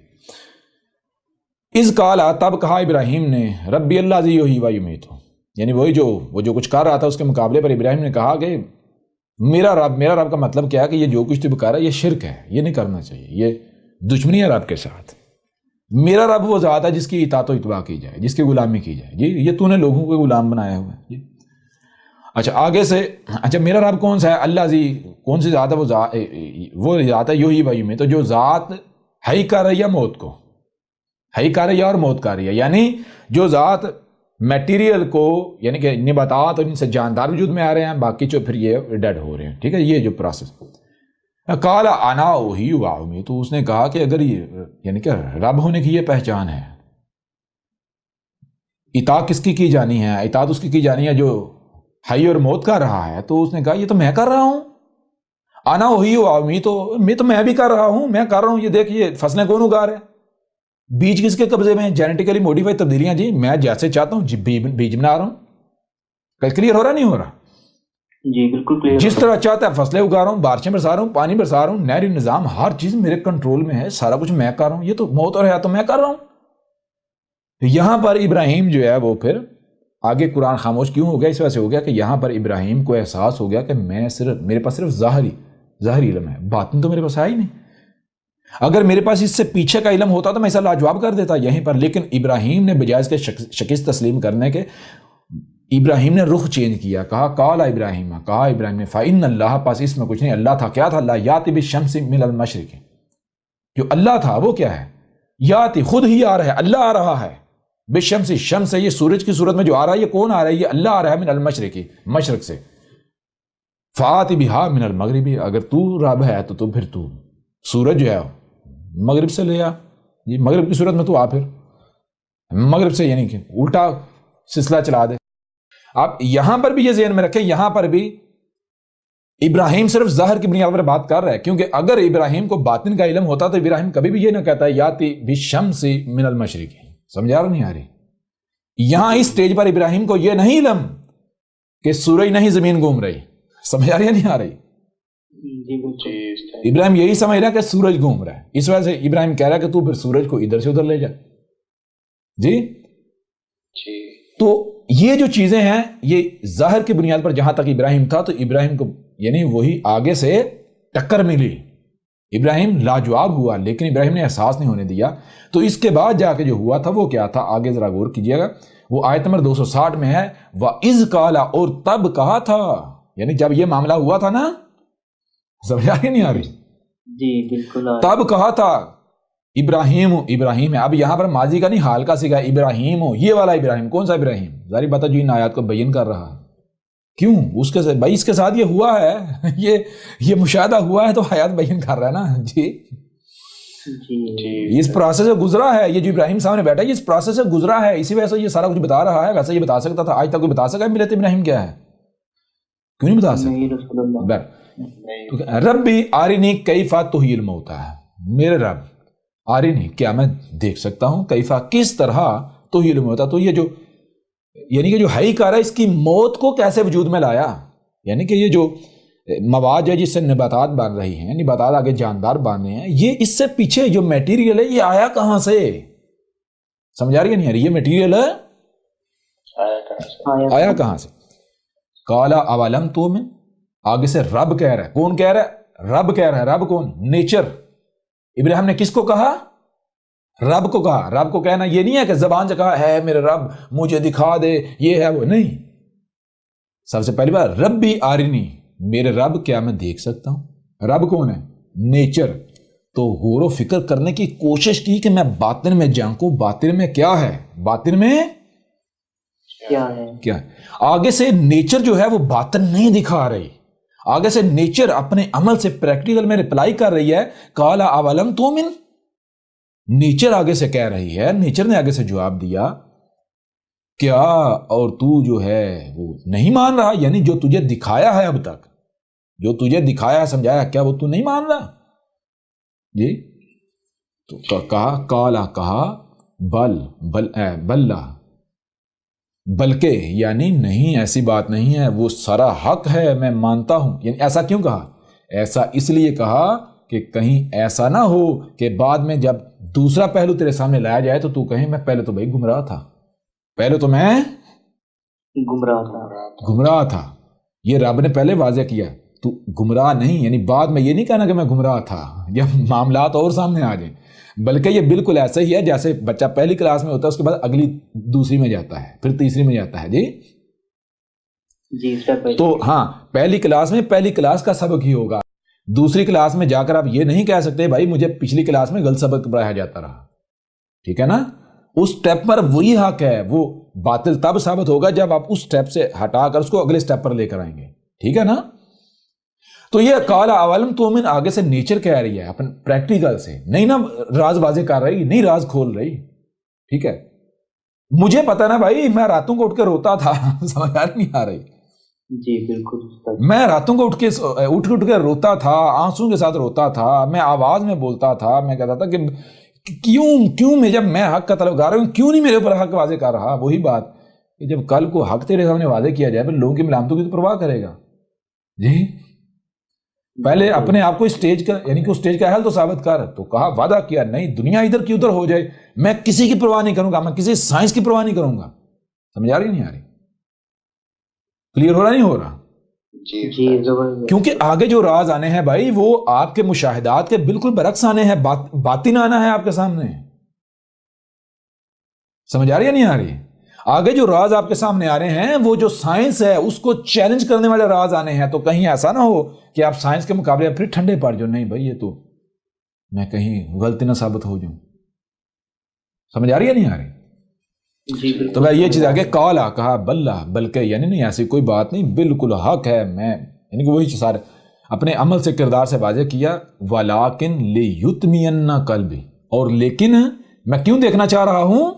اس قالا، تب کہا ابراہیم نے، ربی اللہ ذی یحیی و یمیت، یعنی وہ جو کچھ کر رہا تھا اس کے مقابلے پر ابراہیم نے کہا کہ میرا رب کا مطلب کیا ہے کہ یہ جو کچھ تو کر رہا ہے یہ شرک ہے، یہ نہیں کرنا چاہیے، یہ دشمنی ہے رب کے ساتھ۔ میرا رب وہ ذات ہے جس کی اطاعت و اتباع کی جائے، جس کی غلامی کی جائے۔ جی یہ تو نے لوگوں کو غلام بنایا ہوا ہے۔ جی اچھا آگے سے، اچھا میرا رب کون سا ہے؟ اللہ ذی، کون سی ذات ہے؟ وہ ذات ہے یحیی و یمیت، تو جو ذات حی کر رہی ہے موت کو، حی کار اور موت کار ہے، یعنی جو ذات میٹیریل کو یعنی کہ نباتات اور ان سے جاندار وجود میں آ رہے ہیں، باقی جو پھر یہ ڈیڈ ہو رہے ہیں، ٹھیک ہے، یہ جو پروسیس. قال انا احیی و امیت، تو اس نے کہا کہ اگر یہ یعنی کہ رب ہونے کی یہ پہچان ہے، اطاعت کس کی جانی ہے؟ اطاعت اس کی جانی ہے جو حی اور موت کر رہا ہے. تو اس نے کہا یہ تو میں کر رہا ہوں، انا احیی و امیت، تو میں بھی کر رہا ہوں، میں کر رہا ہوں. یہ دیکھ، یہ فصلیں کون اگا رہے ہیں؟ بیج کس کے قبضے میں ہیں؟ جینیٹیکلی موڈیفائی تبدیلیاں. جی میں جیسے چاہتا ہوں بیج بنا رہا ہوں. کلیئر ہو رہا نہیں ہو رہا؟ جی بالکل کلیئر. جس طرح چاہتا ہے فصلیں اگا رہا ہوں، بارشیں برسا رہا ہوں، پانی برسا رہا ہوں، نہری نظام، ہر چیز میرے کنٹرول میں ہے، سارا کچھ میں کر رہا ہوں. یہ تو موت اور حیات تو میں کر رہا ہوں. یہاں پر ابراہیم جو ہے وہ پھر آگے قرآن خاموش کیوں ہو گیا؟ اس وجہ سے ہو گیا کہ یہاں پر ابراہیم کو احساس ہو گیا کہ میرے پاس صرف ظاہری علم ہے، باطن تو میرے پاس ہے ہی نہیں. اگر میرے پاس اس سے پیچھے کا علم ہوتا تو میں اسے لاجواب کر دیتا یہیں پر. لیکن ابراہیم نے بجائے اس کے شکست تسلیم کرنے کے، ابراہیم نے رخ چینج کیا. کہا قال ابراہیم، کہا ابراہیم نے فإن اللہ، پاس اس میں کچھ نہیں، اللہ تھا. کیا تھا اللہ؟ یاتی بالشمس من المشرق، جو اللہ تھا وہ کیا ہے؟ یاتی، خود ہی آ رہا ہے، اللہ آ رہا ہے. بالشمس، شمس ہے یہ سورج کی صورت میں جو آ رہا ہے، یہ کون آ رہا ہے؟ یہ اللہ آ رہا ہے، من المشرق، مشرق سے. فآت بہا من المغرب، اگر تو رب ہے تو پھر تو سورج جو ہے مغرب سے لے آ. جی مغرب کی صورت میں تو آ، پھر مغرب سے یعنی کہ الٹا سلسلہ چلا دے. آپ یہاں پر بھی یہ ذہن میں رکھیں، یہاں پر بھی ابراہیم صرف ظاہر کی بنیاد پر بات کر رہا ہے، کیونکہ اگر ابراہیم کو باطن کا علم ہوتا تو ابراہیم کبھی بھی یہ نہ کہتا ہے یاتی بالشمس من المشرق. سمجھا رہا نہیں آ رہی؟ یہاں اس سٹیج پر ابراہیم کو یہ نہیں علم کہ سورج نہیں زمین گھوم رہی. سمجھا رہی ہے نہیں آ رہی؟ ابراہیم یہی سمجھ رہا ہے کہ سورج گھوم رہا ہے. اس وجہ سے ابراہیم کہہ رہا ہے کہ تو پھر سورج کو ادھر سے ادھر لے جا. جی تو یہ جو چیزیں ہیں یہ ظاہر کی بنیاد پر جہاں تک ابراہیم تھا تو ابراہیم کو یعنی وہی آگے سے ٹکر ملی. ابراہیم لاجواب ہوا، لیکن ابراہیم نے احساس نہیں ہونے دیا. تو اس کے بعد جا کے جو ہوا تھا وہ کیا تھا؟ آگے ذرا غور کیجئے گا، وہ آیت نمبر 260 میں ہے وَإِذْ قَالَ، اور تب کہا تھا، یعنی جب یہ معاملہ ہوا تھا نا. سمجھ آ رہی نہیں آ رہی؟ جی بالکل. تب کہا تھا ابراہیم ہے. اب یہاں پر ماضی کا نہیں، حال کا سیکھا. ابراہیم، یہ والا ابراہیم. کون سا ابراہیم؟ ظاہر بات ہے جو ان آیات کو بیان کر رہا ہے. کیوں؟ اس کے بھائی اس کے ساتھ یہ ہوا ہے، یہ مشاہدہ ہوا ہے تو حیات بیان کر رہا ہے نا. جی اس پروسیس سے گزرا ہے. یہ جو ابراہیم سامنے بیٹھا ہے یہ اس پروسیس سے گزرا ہے، اسی وجہ سے یہ سارا کچھ بتا رہا ہے. ویسے یہ بتا سکتا تھا، آج تک کوئی بتا سکا ہے ملت ابراہیم کیا ہے؟ کیوں نہیں بتا سکتا؟ ربی آرینی کیفا تحیی الموتی، میرے رب آرینی، کیا میں دیکھ سکتا ہوں، کیفا کس طرح تحیی الموتی، تو یہ جو یعنی کہ جو حی کار ہے اس کی موت کو کیسے وجود میں لایا. یعنی کہ یہ جو مواد ہے جس سے نباتات بن رہی ہیں، نباتات آگے جاندار بن رہے ہیں، یہ اس سے پیچھے جو میٹیریل ہے یہ آیا کہاں سے؟ سمجھا رہی ہے نہیں آ رہی؟ یہ میٹیریل ہے آیا کہاں سے؟ قال اولم تؤمن، آگے سے رب کہہ رہا ہے. کون کہہ رہا ہے؟ رب کہہ رہا ہے. رب کون؟ نیچر. ابراہیم نے کس کو کہا؟ رب کو کہا. رب کو کہنا یہ نہیں ہے کہ زبان سے کہا ہے میرے رب مجھے دکھا دے، یہ ہے وہ نہیں. سب سے پہلی بار ربی آرینی، میرے رب کیا میں دیکھ سکتا ہوں. رب کون ہے؟ نیچر. تو غور و فکر کرنے کی کوشش کی کہ میں باطن میں جھانکوں، باطن میں کیا ہے، باطن میں کیا ہے. آگے سے نیچر جو ہے وہ باطن نہیں دکھا رہی، آگے سے نیچر اپنے عمل سے پریکٹیکل میں رپلائی کر رہی ہے. قال اولم تؤمن، نیچر آگے سے کہہ رہی ہے، نیچر نے آگے سے جواب دیا کیا اور تو جو ہے وہ نہیں مان رہا، یعنی جو تجھے دکھایا ہے اب تک، جو تجھے دکھایا ہے سمجھایا، کیا وہ تو نہیں مان رہا؟ جی تو کہا کالا، کہا بل بلکہ، یعنی نہیں ایسی بات نہیں ہے، وہ سارا حق ہے، میں مانتا ہوں. یعنی ایسا کیوں کہا؟ ایسا اس لیے کہا کہ کہیں ایسا نہ ہو کہ بعد میں جب دوسرا پہلو تیرے سامنے لایا جائے تو کہیں میں پہلے تو بھائی گمراہ تھا، پہلے تو میں گمراہ تھا. یہ رب نے پہلے واضح کیا تو گمراہ نہیں، یعنی بعد میں یہ نہیں کہنا کہ میں گمراہ تھا جب معاملات اور سامنے آ جائیں، بلکہ یہ بالکل ایسا ہی ہے جیسے بچہ پہلی کلاس میں ہوتا ہے، اس کے بعد اگلی دوسری میں جاتا ہے، پھر تیسری میں جاتا ہے. جی تو ہاں، پہلی کلاس میں پہلی کلاس کا سبق ہی ہوگا، دوسری کلاس میں جا کر آپ یہ نہیں کہہ سکتے بھائی مجھے پچھلی کلاس میں غلط سبق پڑھایا جاتا رہا. ٹھیک ہے نا. اس سٹیپ پر وہی حق ہے. وہ باطل تب ثابت ہوگا جب آپ اس سٹیپ سے ہٹا کر اس کو اگلے سٹیپ پر لے کر آئیں گے. ٹھیک ہے نا. تو یہ قال اولم تؤمن آگے سے نیچر کہہ رہی ہے اپنے پریکٹیکل سے, نہیں نا راز واضح کر رہی, نہیں راز کھول رہی. ٹھیک ہے. مجھے پتا نا بھائی, میں راتوں کو اٹھ کے روتا تھا. سمجھ نہیں آ رہی. جی بالکل. میں راتوں کو اٹھ کے روتا تھا, آنسوں کے ساتھ روتا تھا, میں آواز میں بولتا تھا, میں کہتا تھا کہ کیوں میں جب میں حق کا طلبگار ہوں کیوں نہیں میرے اوپر حق واضح کر رہا. وہی بات کہ جب کل کو حق تیرے سامنے واضح کیا جائے پھر لوگوں کی ملامتوں کی تو پرواہ کرے گا. جی پہلے اپنے آپ کو اسٹیج کا یعنی کہ اسٹیج کا حل تو ثابت کر. تو کہا وعدہ کیا نہیں دنیا ادھر کی ادھر ہو جائے, میں کسی کی پرواہ نہیں کروں گا, میں کسی سائنس کی پرواہ نہیں کروں گا. سمجھ آ رہی نہیں آ رہی؟ کلیئر ہو رہا نہیں ہو رہا؟ جی کیونکہ آگے جو راز آنے ہیں بھائی وہ آپ کے مشاہدات کے بالکل برعکس آنے ہیں, باطن آنا ہے آپ کے سامنے. سمجھ آ رہی ہے نہیں آ رہی؟ آگے جو راز آپ کے سامنے آ رہے ہیں وہ جو سائنس ہے اس کو چیلنج کرنے والے راز آنے ہیں. تو کہیں ایسا نہ ہو کہ آپ سائنس کے مقابلے پھر ٹھنڈے پڑ جاؤ, نہیں بھائی یہ تو میں کہیں غلطی نہ ثابت ہو جاؤں. سمجھ آ رہی ہے نہیں آ رہی؟ تو بھائی یہ چیز آگے قالا کہا بلّہ بلکہ یعنی نہیں ایسی کوئی بات نہیں, بالکل حق ہے. میں یعنی کہ وہی سارے اپنے عمل سے کردار سے واضح کیا. وَلَٰكِن لِيُطْمِئَنَّ قَلْبِي, اور لیکن میں کیوں دیکھنا چاہ رہا ہوں,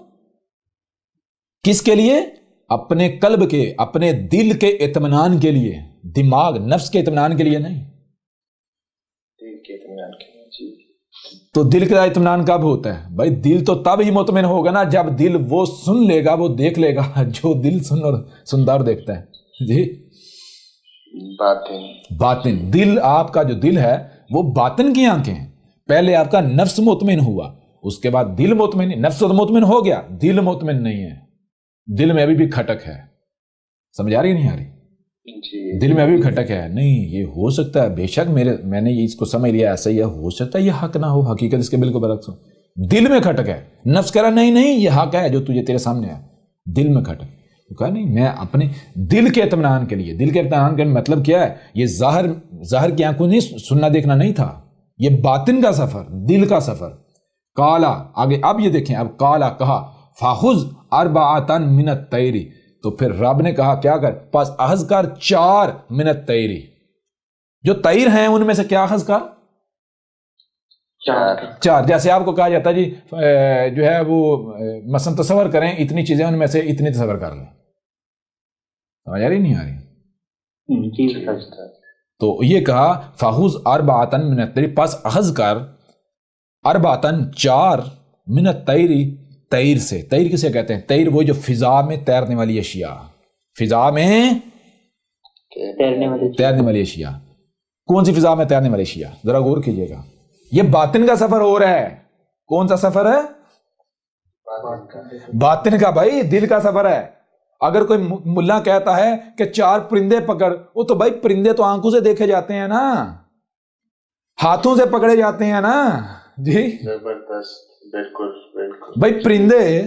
کس کے لیے؟ اپنے قلب کے, اپنے دل کے اطمینان کے لیے. دماغ نفس کے اطمینان کے لیے نہیں, دل کے اطمینان کے لیے. جی تو دل کا اطمینان کب ہوتا ہے بھائی؟ دل تو تب ہی مطمئن ہوگا نا جب دل وہ سن لے گا, وہ دیکھ لے گا جو دل سنتا اور دیکھتا ہے. جی باطن دل, آپ کا جو دل ہے وہ باطن کی آنکھیں ہیں. پہلے آپ کا نفس مطمئن ہوا, اس کے بعد دل مطمئن, نفس تو مطمئن ہو گیا, دل مطمئن نہیں ہے. دل میں ابھی بھی کھٹک ہے. سمجھ آ رہی نہیں آ رہی؟ دل میں ابھی بھی کھٹک ہے. نہیں یہ ہو سکتا ہے بے شک میں نے اس کو سمجھ لیا ایسا ہی ہو سکتا ہے یہ حق نہ ہو, حقیقت اس کے بالکل برعکس ہو. دل میں کھٹک ہے. نفس کہہ رہا نہیں یہ حق ہے جو تیرے سامنے ہے. دل میں کھٹک. تو کہا نہیں میں اپنے دل کے اطمینان کے لیے. دل کے اطمینان کا مطلب کیا ہے؟ یہ ظاہر کی آنکھوں نہیں سننا دیکھنا نہیں تھا, یہ باطن کا سفر, دل کا سفر. کالا آگے اب یہ دیکھیں, اب کالا کہا فاخذ اربعۃ من الطیر, تو پھر رب نے کہا کیا کر, پس اخذ کر 4 من الطیر, جو طیر ہیں ان میں سے کیا اخذ کر؟ 4. جیسے آپ کو کہا جاتا ہے جی جو ہے وہ مثلا تصور کریں اتنی چیزیں ان میں سے اتنی تصور کر لیں. سمجھ آ رہی نہیں آ رہی؟ تو یہ کہا فاخذ اربعۃ من الطیر, پس اخذ کر اربعۃ 4 من الطیر, طیر سے. طیر کسے کہتے ہیں؟ طیر وہ جو فضا میں تیرنے والی اشیاء, فضا میں تیرنے والی اشیاء. کون سی فضا میں تیرنے والی اشیاء؟ ذرا غور کیجئے گا. یہ باطن کا سفر ہو رہا ہے. کون سا سفر ہے؟ باطن کا بھائی, دل کا سفر ہے. اگر کوئی ملا کہتا ہے کہ 4 پرندے پکڑ, وہ تو بھائی پرندے تو آنکھوں سے دیکھے جاتے ہیں نا, ہاتھوں سے پکڑے جاتے ہیں نا. جی زبردست, بالکل بھائی پرندے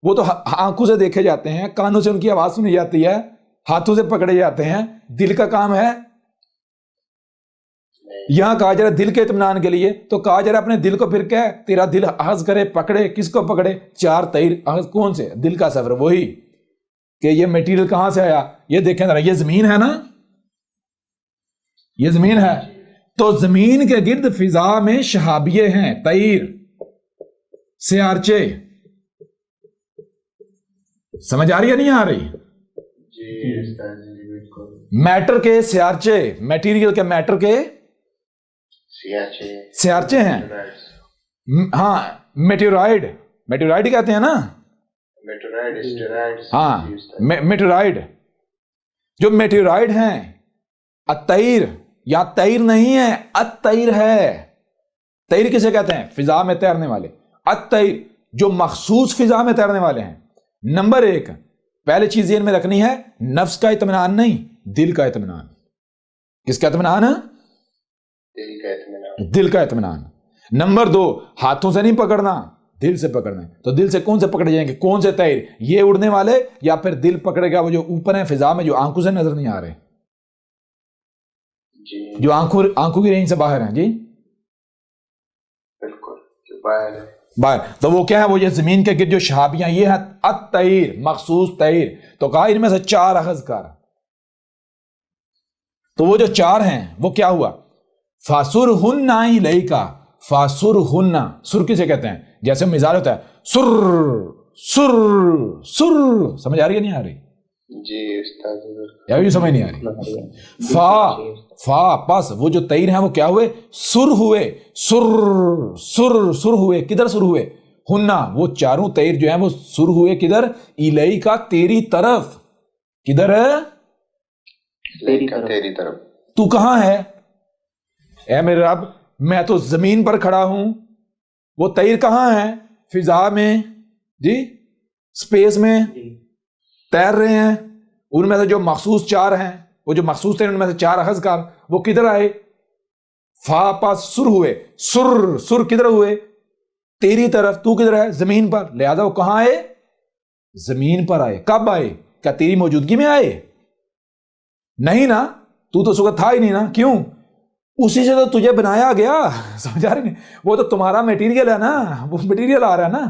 وہ تو آنکھوں سے دیکھے جاتے ہیں, کانوں سے ان کی آواز سنی جاتی ہے, ہاتھوں سے پکڑے جاتے ہیں. دل کا کام ہے. یہاں کہا جا رہا دل کے اطمینان کے لیے, تو کہا جا رہا اپنے دل کو پھر کیا ہے, تیرا دل اخذ کرے, پکڑے. کس کو پکڑے؟ 4 طیر اخذ. کون سے؟ دل کا سفر. وہی کہ یہ میٹیریل کہاں سے آیا, یہ دیکھیں ذرا, یہ زمین ہے نا, یہ زمین ہے. تو زمین کے گرد فضا میں شہابیے ہیں, طیر, سیارچے. سمجھ آ رہی ہے نہیں آ رہی؟ میٹر کے سیارچے, میٹیریل کے میٹر کے سیارچے ہیں. ہاں میٹیورائڈ, میٹیورائڈ کہتے ہیں نا. ہاں میٹیورائڈ, جو میٹیورائڈ ہیں. الطیر, یا طیر نہیں ہے, الطیر ہے. طیر کسے کہتے ہیں؟ فضا میں تیرنے والے. الطیر جو مخصوص فضا میں تیرنے والے ہیں. نمبر 1 پہلے چیز ذہن میں رکھنی ہے, نفس کا اطمینان نہیں, دل کا اطمینان. کس کا اطمینان ہے؟ دل کا اطمینان. نمبر 2 ہاتھوں سے نہیں پکڑنا, دل سے پکڑنا ہے. تو دل سے کون سے پکڑے جائیں گے؟ کون سے طیر؟ یہ اڑنے والے, یا پھر دل پکڑے گا وہ جو اوپر ہیں فضا میں, جو آنکھوں سے نظر نہیں آ رہے, جو آنکھوں کی رینج سے باہر ہیں. جی بالکل, جو باہر ہے. باہر. تو وہ کیا ہے؟ وہ یہ زمین کے گرد جو شہابیاں یہ ہے الطیر، مخصوص طیر. تو کہا ان میں سے 4 اخذ کر. تو وہ جو 4 ہیں وہ کیا ہوا؟ فَاسُرْهُنَّ إِلَيْكَ. فَاسُرْهُنَّ، سر کسے کہتے ہیں؟ جیسے مثال ہوتا ہے سر سر سر. سمجھ آ رہی ہے نہیں آ رہی؟ جی استاد جی بالکل. یا بھی سمجھ نہیں آ رہی؟ فا پس وہ جو طیر ہیں وہ کیا ہوئے؟ سر ہوئے. سر سر سر ہوئے. کدھر سر ہوئے؟ ہننا، وہ 4 طیر جو ہیں وہ سر ہوئے کدھر؟ الیک کا، تیری طرف. کدھر؟ تیری طرف. تو کہاں ہے اے میرے رب؟ میں تو زمین پر کھڑا ہوں. وہ طیر کہاں ہیں؟ فضا میں جی، سپیس میں تیر رہے ہیں. ان میں سے جو مخصوص 4 ہیں، وہ جو مخصوص تھے ان میں سے 4 اخذ کار وہ کدھر آئے؟ فا پاس سر ہوئے. سر سر کدھر ہوئے؟ تیری طرف. تو کدھر ہے؟ زمین پر. لہذا وہ کہاں آئے؟ زمین پر آئے. کب آئے؟ کیا تیری موجودگی میں آئے؟ نہیں نا، تو اس وقت تھا ہی نہیں نا. کیوں؟ اسی سے تو تجھے بنایا گیا. سمجھا رہے نہیں؟ وہ تو تمہارا میٹیریل ہے نا، وہ میٹیریل آ رہا ہے نا.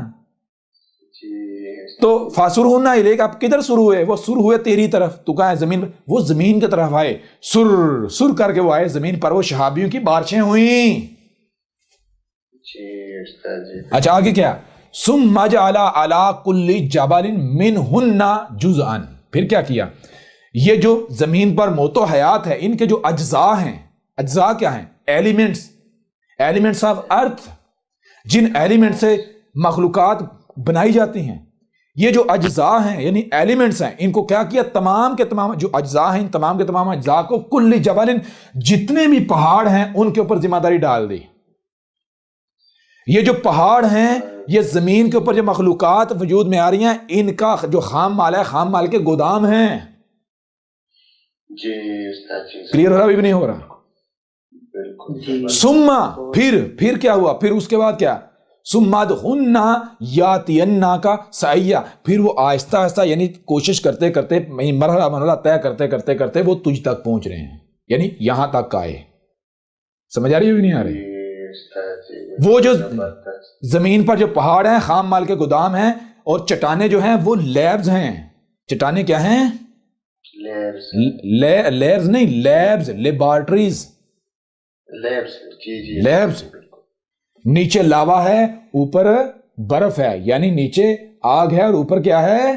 تو فاسرہن الیک، آپ کدھر سر ہوئے؟ وہ سر ہوئے تیری طرف. تو کہاں ہے؟ زمین پر. وہ زمین کی طرف آئے. سر سر کر کے وہ آئے زمین پر. وہ شہابیوں کی بارشیں ہوئیں. اچھا آگے کیا؟ ثم جعل علی کل جبل منہن جزءا. پھر کیا کیا؟ یہ جو زمین پر موت و حیات ہے، ان کے جو اجزاء ہیں، اجزاء کیا ہیں؟ Elements of earth. جن ایلیمنٹ سے مخلوقات بنائی جاتی ہیں، یہ جو اجزاء ہیں یعنی ایلیمنٹس ہیں، ان کو کیا کیا؟ تمام کے تمام جو اجزاء ہیں، ان تمام کے تمام اجزاء کو کل جبل، جتنے بھی پہاڑ ہیں ان کے اوپر ذمہ داری ڈال دی. یہ جو پہاڑ ہیں، یہ زمین کے اوپر جو مخلوقات وجود میں آ رہی ہیں، ان کا جو خام مال ہے، خام مال کے گودام ہیں. جی استاد جی کلیئر ہو رہا؟ بھی نہیں ہو رہا؟ بالکل. ثم پھر کیا ہوا؟ پھر اس کے بعد کیا؟ ثم ادخلن یاتینک سعیا. پھر وہ آہستہ آہستہ یعنی کوشش کرتے کرتے، مرحلہ طے کرتے کرتے کرتے وہ تجھ تک پہنچ رہے ہیں، یعنی یہاں تک آئے. سمجھ آ رہی ہے بھی نہیں آ رہی؟ وہ جو زمین پر جو پہاڑ ہیں خام مال کے گودام ہیں، اور چٹانیں جو ہیں وہ لیبز ہیں. چٹانیں کیا ہیں؟ لیبز نہیں، لیبز، لیبارٹریز. لیبز. نیچے لاوا ہے، اوپر برف ہے، یعنی نیچے آگ ہے اور اوپر کیا ہے؟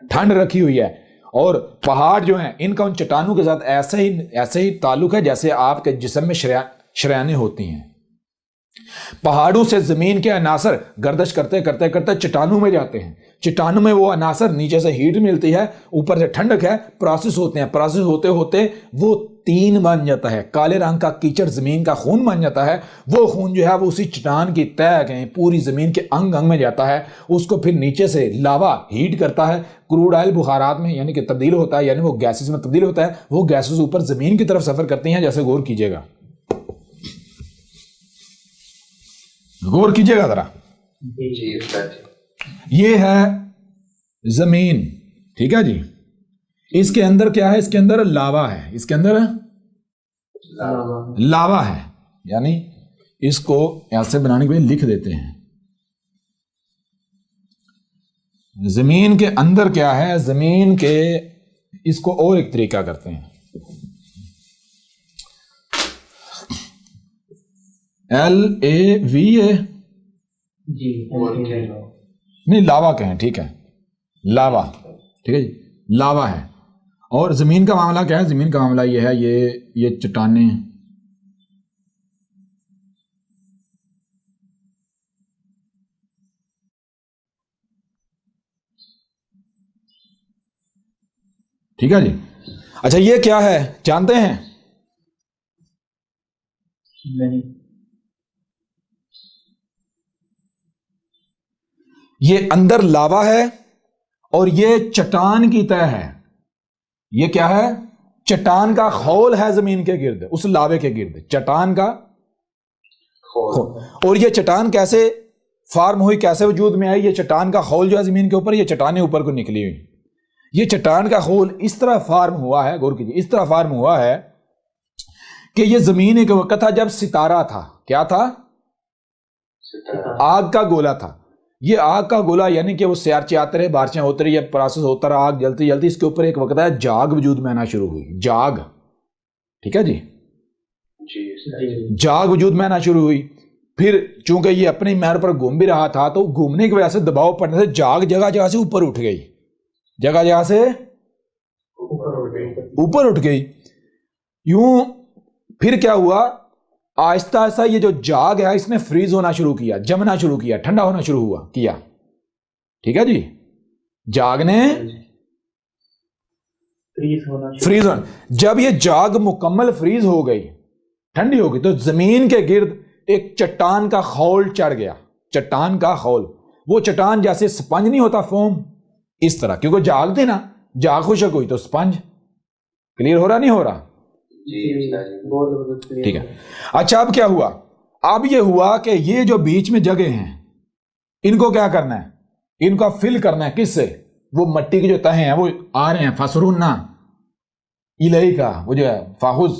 ٹھنڈ رکھی ہوئی ہے. اور پہاڑ جو ہیں ان کا ان چٹانوں کے ساتھ ایسے ہی تعلق ہے جیسے آپ کے جسم میں شریانیں ہوتی ہیں. پہاڑوں سے زمین کے عناصر گردش کرتے کرتے کرتے چٹانوں میں جاتے ہیں. چٹانوں میں وہ عناصر، نیچے سے ہیٹ ملتی ہے، اوپر سے ٹھنڈک ہے، پروسیس ہوتے ہیں. پروسیس ہوتے ہوتے وہ تین بن جاتا ہے. کالے رنگ کا کیچڑ زمین کا خون بن جاتا ہے. وہ خون جو ہے وہ اسی چٹان کی تہہ کے پوری زمین کے انگ انگ میں جاتا ہے. اس کو پھر نیچے سے لاوا ہیٹ کرتا ہے، کروڈ آئل بخارات میں یعنی کہ تبدیل ہوتا ہے، یعنی وہ گیسز میں تبدیل ہوتا ہے. وہ گیسز اوپر زمین کی طرف سفر کرتی ہیں. جیسے غور کیجئے گا، غور کیجئے گا ذرا. یہ ہے زمین، ٹھیک ہے جی. اس کے اندر کیا ہے؟ اس کے اندر لاوا ہے. اس کے اندر لاوا ہے، یعنی اس کو ایسے بنانے کے لیے لکھ دیتے ہیں. زمین کے اندر کیا ہے؟ زمین کے اس کو اور ایک طریقہ کرتے ہیں. LAVA جی نہیں، لاوا کہیں، ٹھیک ہے، لاوا، ٹھیک ہے جی، لاوا ہے. اور زمین کا معاملہ کیا ہے؟ زمین کا معاملہ یہ ہے، یہ چٹانیں، ٹھیک ہے جی. اچھا یہ کیا ہے جانتے ہیں؟ نہیں. یہ اندر لاوا ہے اور یہ چٹان کی تہ ہے. یہ کیا ہے؟ چٹان کا خول ہے زمین کے گرد، اس لاوے کے گرد چٹان کا خول. اور یہ چٹان کیسے فارم ہوئی، کیسے وجود میں آئی؟ یہ چٹان کا خول جو ہے زمین کے اوپر، یہ چٹانیں اوپر کو نکلی ہوئی. یہ چٹان کا خول اس طرح فارم ہوا ہے، غور کیجیے، اس طرح فارم ہوا ہے کہ یہ زمین ایک وقت تھا جب ستارہ تھا. کیا تھا؟ آگ کا گولا تھا. یہ آگ کا گولا یعنی کہ وہ سیارچے آتے رہے, بارشیں ہوتی رہی, یہ پروسیس ہوتا رہا, آگ جلتی جلتی اس کے اوپر ایک وقت ہے جاگ وجود میں آنا شروع ہوئی. جاگ, ٹھیک ہے جی, جاگ وجود میں آنا شروع ہوئی. پھر چونکہ یہ اپنی محور پر گھوم بھی رہا تھا تو گھومنے کی وجہ سے دباؤ پڑنے سے جاگ جگہ جگہ سے اوپر اٹھ گئی, جگہ جگہ سے اوپر اٹھ گئی. یوں پھر کیا ہوا, آہستہ آہستہ یہ جو جاگ ہے اس نے فریز ہونا شروع کیا, جمنا شروع کیا, ٹھنڈا ہونا شروع ہوا کیا. ٹھیک ہے جی, جاگ نے فریز ہونا. جب یہ جاگ مکمل فریز ہو گئی, ٹھنڈی ہو گئی, تو زمین کے گرد ایک چٹان کا خول چڑھ گیا. چٹان کا خول, وہ چٹان جیسے سپنج نہیں ہوتا فوم, اس طرح, کیونکہ جاگ تھی نا, جاگ خشک ہوئی تو سپنج. کلیئر ہو رہا نہیں ہو رہا؟ ٹھیک ہے. اچھا اب کیا ہوا, اب یہ ہوا کہ یہ جو بیچ میں جگہ ہیں ان کو کیا کرنا ہے, ان کو فل کرنا ہے. کس سے؟ وہ مٹی کی جو تہیں ہیں وہ آ رہے ہیں, فسرنا الہی کا وہ جو ہے فاخذ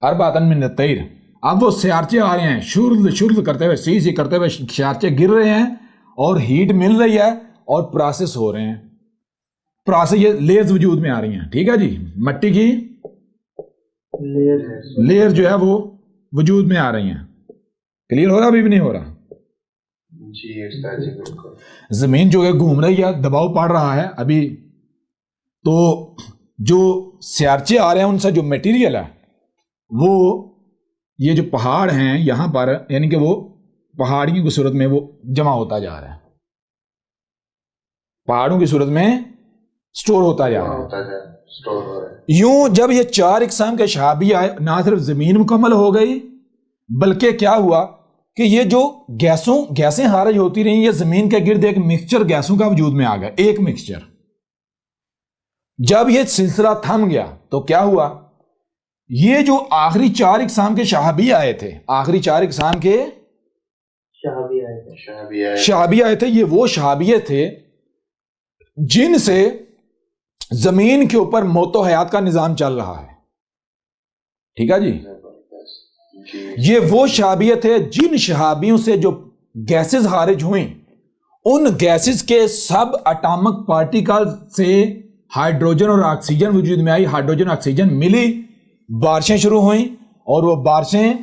اربعۃ من الطیر. اب وہ سیارچے آ رہے ہیں, شرل شرل کرتے ہوئے, سی سی کرتے ہوئے سیارچے گر رہے ہیں اور ہیٹ مل رہی ہے اور پروسیس ہو رہے ہیں. پروسیس, یہ لیئرز وجود میں آ رہی ہیں. ٹھیک ہے جی, مٹی کی لیئر جو ہے وہ وجود میں آ رہی ہیں. کلیئر ہو رہا ابھی بھی نہیں ہو رہا؟ زمین جو ہے گھوم رہی ہے, دباؤ پڑ رہا ہے ابھی, تو جو سیارچے آ رہے ہیں ان سے جو میٹیریل ہے وہ یہ جو پہاڑ ہیں یہاں پر, یعنی کہ وہ پہاڑیوں کی صورت میں وہ جمع ہوتا جا رہا ہے, پہاڑوں کی صورت میں سٹور ہوتا جا رہا ہے. یوں جب یہ چار اقسام کے شہابی آئے, نہ صرف زمین مکمل ہو گئی بلکہ کیا ہوا کہ یہ جو گیسیں خارج ہوتی رہیں, یہ زمین کے گرد ایک مکسچر گیسوں کا وجود میں آ گیا, ایک مکسچر. جب یہ سلسلہ تھم گیا تو کیا ہوا, یہ جو آخری چار اقسام کے شہابی آئے تھے, آخری چار اقسام کے شہابی آئے تھے, یہ وہ شہابیے تھے جن سے زمین کے اوپر موت و حیات کا نظام چل رہا ہے. ٹھیک ہے جی, یہ وہ شہابیے تھے جن شہابیوں سے جو گیسز خارج ہوئیں, ان گیسز کے سب اٹامک پارٹیکل سے ہائیڈروجن اور آکسیجن وجود میں آئی, ہائیڈروجن آکسیجن ملی, بارشیں شروع ہوئیں, اور وہ بارشیں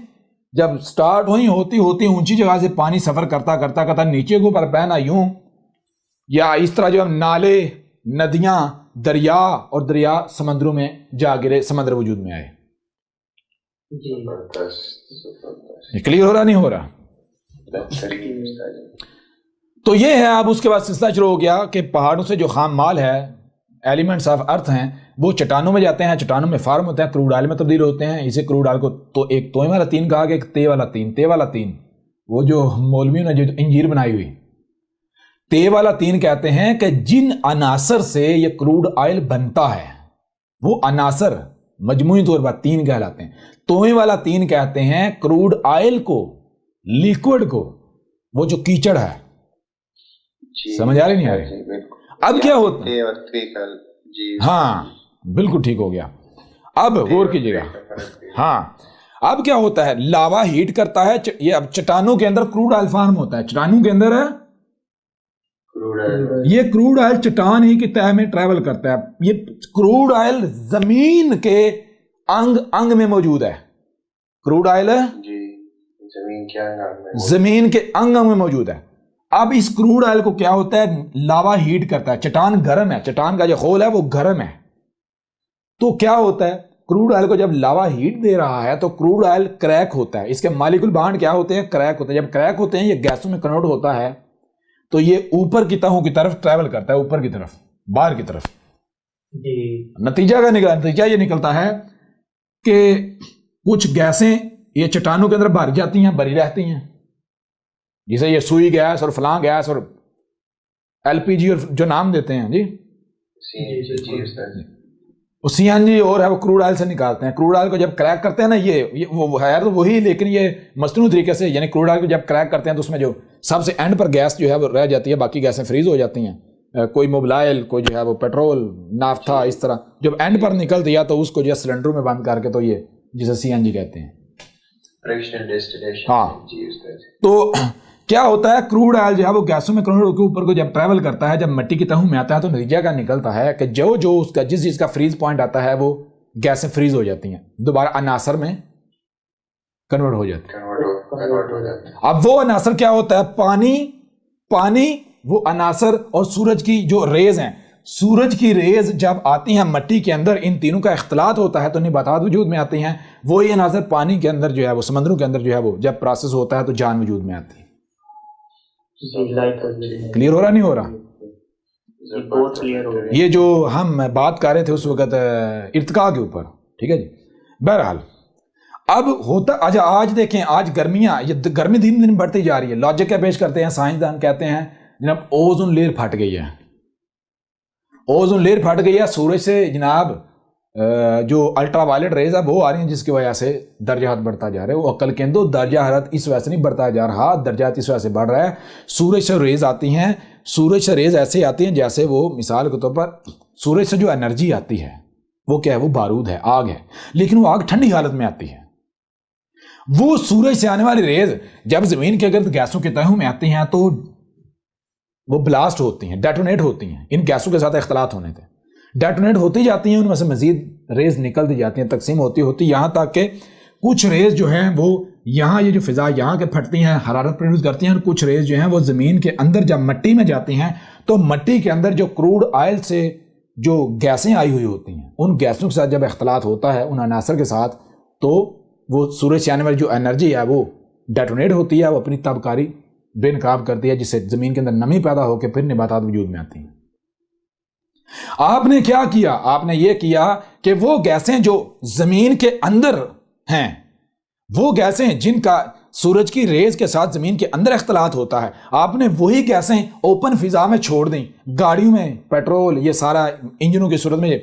جب سٹارٹ ہوئیں ہوتی ہوتی اونچی جگہ سے پانی سفر کرتا کرتا کرتا نیچے کو پر بہنا یوں, یا اس طرح جو ہم نالے, ندیاں, دریا, اور دریا سمندروں میں جا گرے, سمندر وجود میں آئے. کلیئر ہو رہا نہیں ہو رہا؟ تو یہ ہے. اب اس کے بعد سلسلہ شروع ہو گیا کہ پہاڑوں سے جو خام مال ہے, ایلیمنٹس آف ارتھ ہیں, وہ چٹانوں میں جاتے ہیں, چٹانوں میں فارم ہوتے ہیں, کروڈ آئل میں تبدیل ہوتے ہیں. اسے کروڈ آئل کو تو ایک توئیں والا تین کہا گیا, ایک تے والا تین. تے والا تین وہ جو مولویوں نے جو انجیر بنائی ہوئی, تے والا تین کہتے ہیں کہ جن عناصر سے یہ کروڈ آئل بنتا ہے وہ عناصر مجموعی طور پر تین کہلاتے ہیں. توئیں والا تین کہتے ہیں کروڈ آئل کو, لیکوڈ کو, وہ جو کیچڑ ہے. سمجھ آ رہی نہیں آ رہی؟ اب کیا ہوتا ہے, ہاں بالکل ٹھیک ہو گیا. اب غور کیجیے گا, ہاں اب کیا ہوتا ہے, لاوا ہیٹ کرتا ہے, یہ اب چٹانوں کے اندر کروڈ آئل فارم ہوتا ہے, چٹانوں کے اندر یہ کروڈ آئل چٹان ہی کی تہہ میں ٹریول کرتا ہے. یہ کروڈ آئل زمین کے انگ میں موجود ہے. کروڈ آئل زمین کے انگ میں موجود ہے. اب اس کروڈ آئل کو کیا ہوتا ہے, لاوا ہیٹ کرتا ہے. چٹان گرم ہے, چٹان کا جو خول ہے وہ گرم ہے, تو کیا ہوتا ہے, کروڈ آئل کو جب لاوا ہیٹ دے رہا ہے تو کروڈ آئل کریک ہوتا ہے. اس کے مالیکول بانڈ کیا ہوتے ہیں, کریک ہوتے ہیں. جب کریک ہوتے ہیں یہ گیسوں میں کنورٹ ہوتا ہے تو یہ اوپر کی تہوں کی طرف ٹریول کرتا ہے, اوپر کی طرف, باہر کی طرف. نتیجہ یہ نکلتا ہے کہ کچھ گیسیں یہ چٹانوں کے اندر بھر جاتی ہیں, بری رہتی ہیں, جسے یہ سوئی گیس اور فلاں گیس اور ایل پی جی اور جو نام دیتے ہیں جی, سی این جی اور ہے, وہ کروڈ آئل سے نکالتے ہیں. کروڈ آئل کو جب کریک کرتے ہیں نا, یہ وہ ہے تو وہی, لیکن یہ مصنوعی طریقے سے, یعنی کروڈ آئل کو جب کریک کرتے ہیں تو اس میں جو سب سے اینڈ پر گیس جو ہے وہ رہ جاتی ہے, باقی گیسیں فریز ہو جاتی ہیں. کوئی موبلائل, کوئی جو ہے وہ پیٹرول, نافتا, اس طرح جب اینڈ پر نکل دیا تو اس کو جو ہے سلنڈروں میں بند کر کے, تو یہ جسے سی این جی کہتے ہیں. ہاں, تو کیا ہوتا ہے کروڈ آئل جو ہے وہ گیسوں میں کنورٹ کے اوپر کو جب ٹریول کرتا ہے, جب مٹی کی تہوں میں آتا ہے تو نتیجہ کا نکلتا ہے کہ جو اس کا جس چیز کا فریز پوائنٹ آتا ہے وہ گیسیں فریز ہو جاتی ہیں, دوبارہ عناصر میں کنورٹ ہو جاتی ہیں. اب وہ عناصر کیا ہوتا ہے؟ پانی وہ عناصر اور سورج کی جو ریز ہیں, سورج کی ریز جب آتی ہیں مٹی کے اندر, ان تینوں کا اختلاط ہوتا ہے تو نباتات وجود میں آتی ہیں. وہی عناصر پانی کے اندر جو ہے وہ سمندروں کے اندر جو ہے وہ جب پروسیس ہوتا ہے تو جان وجود میں آتی ہے. کلیئر ہو رہا نہیں ہو رہا؟ یہ جو ہم بات کر رہے تھے اس وقت ارتقاء کے اوپر, ٹھیک ہے جی. بہرحال اب ہوتا آج دیکھیں, آج گرمیاں, یہ گرمی دن دن بڑھتی جا رہی ہے. لاجک کیا پیش کرتے ہیں سائنسدان, کہتے ہیں جناب اوزون لیئر پھٹ گئی ہے. اوزون لیئر پھٹ گئی ہے سورج سے جناب, جو الٹرا وائلٹ ریز ہے وہ آ رہی ہیں جس کی وجہ سے درجہ حرارت بڑھتا جا رہا ہے. وہ عقل کے اندر درجہ حرارت اس وجہ سے نہیں بڑھتا جا رہا, درجہ حرارت اس وجہ سے بڑھ رہا ہے. سورج سے ریز آتی ہیں, سورج سے ریز ایسے آتی ہیں جیسے وہ مثال کے طور پر سورج سے جو انرجی آتی ہے وہ کیا ہے, وہ بارود ہے, آگ ہے, لیکن وہ آگ ٹھنڈی حالت میں آتی ہے. وہ سورج سے آنے والی ریز جب زمین کے گرد گیسوں کے تہوں میں آتی ہیں تو وہ بلاسٹ ہوتی ہیں, ڈیٹونیٹ ہوتی ہیں. ان گیسوں کے ساتھ اختلاط ہونے تھے, ڈیٹونیٹ ہوتی جاتی ہیں, ان میں سے مزید ریز نکلتی جاتی ہیں, تقسیم ہوتی یہاں تک کہ کچھ ریز جو ہیں وہ یہاں, یہ جو فضا یہاں کے پھٹتی ہیں, حرارت پروڈیوس کرتی ہیں, اور کچھ ریز جو ہیں وہ زمین کے اندر جب مٹی میں جاتی ہیں تو مٹی کے اندر جو کروڈ آئل سے جو گیسیں آئی ہوئی ہوتی ہیں, ان گیسوں کے ساتھ جب اختلاط ہوتا ہے ان عناصر کے ساتھ, تو وہ سورج سے آنے والی جو انرجی ہے وہ ڈیٹونیٹ ہوتی ہے, وہ اپنی تابکاری بے نقاب کرتی ہے, جس سے زمین کے اندر نمی پیدا ہو کے پھر نباتات وجود میں آتی ہیں. آپ نے کیا کیا؟ آپ نے یہ کیا کہ وہ گیسیں جو زمین کے اندر ہیں, وہ گیسیں جن کا سورج کی ریز کے ساتھ زمین کے اندر اختلاط ہوتا ہے, آپ نے وہی گیسیں اوپن فضا میں چھوڑ دیں. گاڑیوں میں پیٹرول, یہ سارا انجنوں کی صورت میں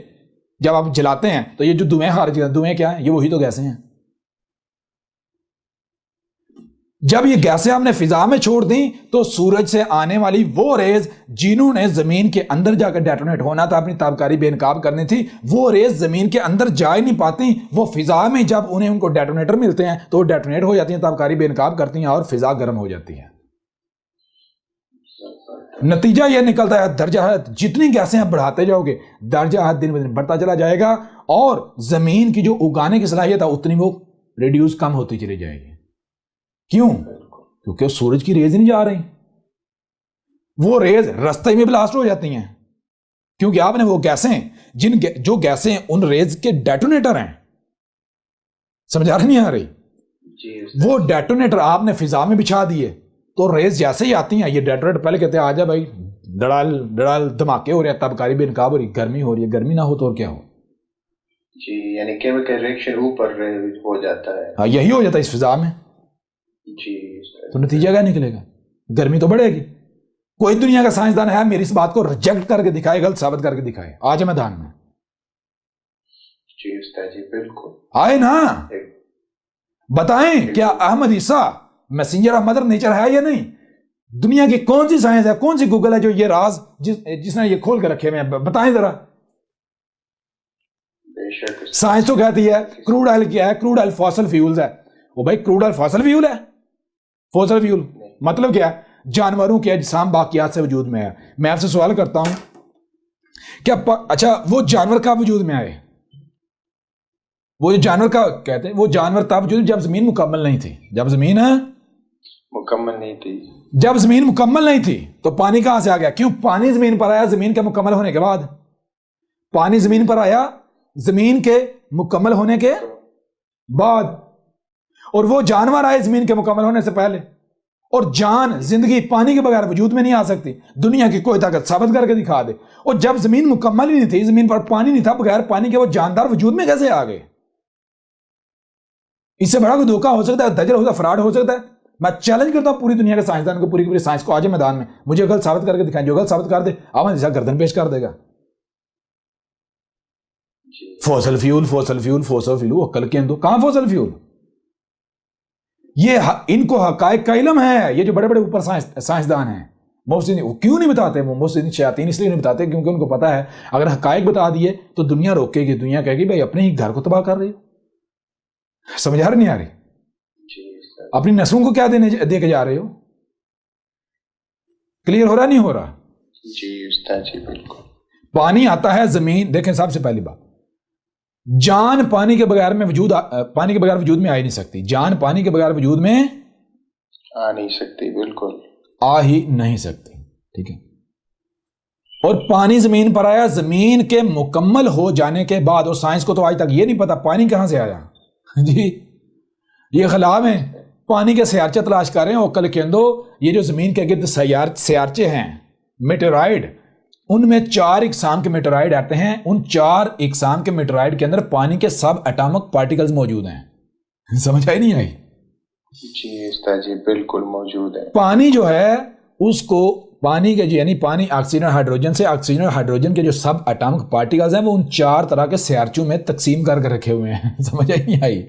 جب آپ جلاتے ہیں تو یہ جو دھوئیں خارج ہوتے ہیں, دھوئیں کیا ہیں؟ یہ وہی تو گیسیں ہیں. جب یہ گیسیں ہم نے فضا میں چھوڑ دیں تو سورج سے آنے والی وہ ریز جنہوں نے زمین کے اندر جا کر ڈیٹونیٹ ہونا تھا, اپنی تابکاری بے نقاب کرنی تھی, وہ ریز زمین کے اندر جا ہی نہیں پاتی. وہ فضا میں جب انہیں ان کو ڈیٹونیٹر ملتے ہیں تو وہ ڈیٹونیٹ ہو جاتی ہیں, تابکاری بے نقاب کرتی ہیں اور فضا گرم ہو جاتی ہے. نتیجہ یہ نکلتا ہے درجہ حرارت جتنی گیسیں آپ بڑھاتے جاؤ گے درجہ حرارت دن بدن بڑھتا چلا جائے گا, اور زمین کی جو اگانے کی صلاحیت ہے اتنی وہ ریڈیوس کم ہوتی چلی جائے گی. کیوں؟ کیونکہ سورج کی ریز نہیں جا رہی, وہ ریز رستے میں بلاسٹ ہو جاتی ہیں. کیونکہ آپ نے وہ گیسیں جو گیسیں ان ریز کے ڈیٹونیٹر ہیں, سمجھا رہی نہیں آ رہی, وہ ڈیٹونیٹر آپ نے فضا میں بچھا دیے تو ریز جیسے ہی آتی ہیں, یہ ڈیٹونیٹر پہلے کہتے ہیں آجا بھائی ڈڑال دھماکے ہو رہے ہیں, تابکاری بے نقاب ہو رہی, گرمی ہو رہی ہے, گرمی نہ ہو تو اور کیا ہو جی, یعنی کیمیکل ریئیکشن اوپر ہو جاتا ہے. ہاں, یہی ہو جاتا ہے اس فضا میں جی. تو نتیجہ کیا نکلے گا؟ گرمی تو بڑھے گی. کوئی دنیا کا سائنسدان ہے میری اس بات کو ریجیکٹ کر کے دکھائے, غلط ثابت کر کے دکھائے, آج میدان میں جی استاد جی بالکل آئے نا, بتائیں کیا احمد عیسیٰ میسنجر آف مدر نیچر ہے یا نہیں؟ دنیا کی کون سی سائنس ہے, کون سی گوگل ہے جو یہ راز جس نے یہ کھول کے رکھے ہوئے ہیں؟ بتائیں ذرا. سائنس تو کہتی ہے کروڈ آئل کیا ہے, کروڈ آئل فاسل فیولز ہے. وہ بھائی کروڈ آئل فاسل فیول ہے؟ فاسل فیول مطلب کیا ہے؟ جانوروں کے اجسام باقیات سے وجود میں ہے. میں آپ سے سوال کرتا ہوں کیا اچھا وہ جانور کب وجود میں آئے؟ وہ جو جانور کا کہتے ہیں وہ جانور تب وجود جب زمین مکمل نہیں تھی. جب زمین مکمل نہیں تھی, جب زمین مکمل نہیں تھی تو پانی کہاں سے آ گیا؟ کیوں پانی زمین پر آیا زمین کے مکمل ہونے کے بعد. پانی زمین پر آیا زمین کے مکمل ہونے کے بعد, اور وہ جانور آئے زمین کے مکمل ہونے سے پہلے. اور جان زندگی پانی کے بغیر وجود میں نہیں آ سکتی. دنیا کی کوئی طاقت ثابت کر کے دکھا دے. اور جب زمین مکمل ہی نہیں تھی, زمین پر پانی نہیں تھا, بغیر پانی کے وہ جاندار وجود میں کیسے آ گئے؟ اس سے بڑا کوئی دھوکہ ہو سکتا ہے, دجل ہو سکتا ہے, فراڈ ہو سکتا ہے. میں چیلنج کرتا ہوں پوری دنیا کے سائنسدان کو, پوری سائنس کو, آج میدان میں مجھے غلط ثابت کر کے دکھائیں. جو غلط ثابت کر دے احمد عیسیٰ گردن پیش کر دے گا. Fossil fuel fossil fuel fossil fuel, وہ کل کے اندو کہاں فوسل فیول؟ یہ ان کو حقائق کا علم ہے. یہ جو بڑے بڑے اوپر سائنسدان ہیں محسن, وہ کیوں نہیں بتاتے؟ وہ محسن شیاطین اس لیے نہیں بتاتے کیونکہ ان کو پتا ہے اگر حقائق بتا دیے تو دنیا روکے گی, دنیا کہے گی بھائی اپنے ہی گھر کو تباہ کر رہی ہو. سمجھ آ رہی نہیں آ رہی؟ اپنی نسلوں کو کیا دے کے جا رہے ہو؟ کلیئر ہو رہا نہیں ہو رہا؟ جی استاد جی بالکل. پانی آتا ہے زمین. دیکھیں سب سے پہلی بات، جان پانی کے بغیر میں پانی کے بغیر وجود میں آ ہی نہیں سکتی. جان پانی کے بغیر وجود میں آ نہیں سکتی، بالکل آ ہی نہیں سکتی. ٹھیک ہے. اور پانی زمین پر آیا، زمین کے مکمل ہو جانے کے بعد، اور سائنس کو تو آج تک یہ نہیں پتا پانی کہاں سے آیا. جی یہ خلا میں پانی کے سیارچے تلاش کر رہے ہیں. اوکل کیندو، یہ جو زمین کے گرد سیارچے ہیں میٹرائڈ، ان میں 4 اقسام کے میٹرائڈ آتے ہیں. ان 4 اقسام کے میٹرائڈ کے اندر پانی کے سب ایٹامک پارٹیکلز موجود ہیں. سمجھ آئی نہیں آئی؟ جی استاد جی بالکل موجود ہے. پانی جو ہے اس کو پانی کے یعنی پانی آکسیجن اور ہائیڈروجن سے، آکسیجن اور ہائیڈروجن کے جو سب ایٹامک پارٹیکلز ہیں وہ ان 4 طرح کے سیارچوں میں تقسیم کر کے رکھے ہوئے ہیں. سمجھ آئی نہیں آئی؟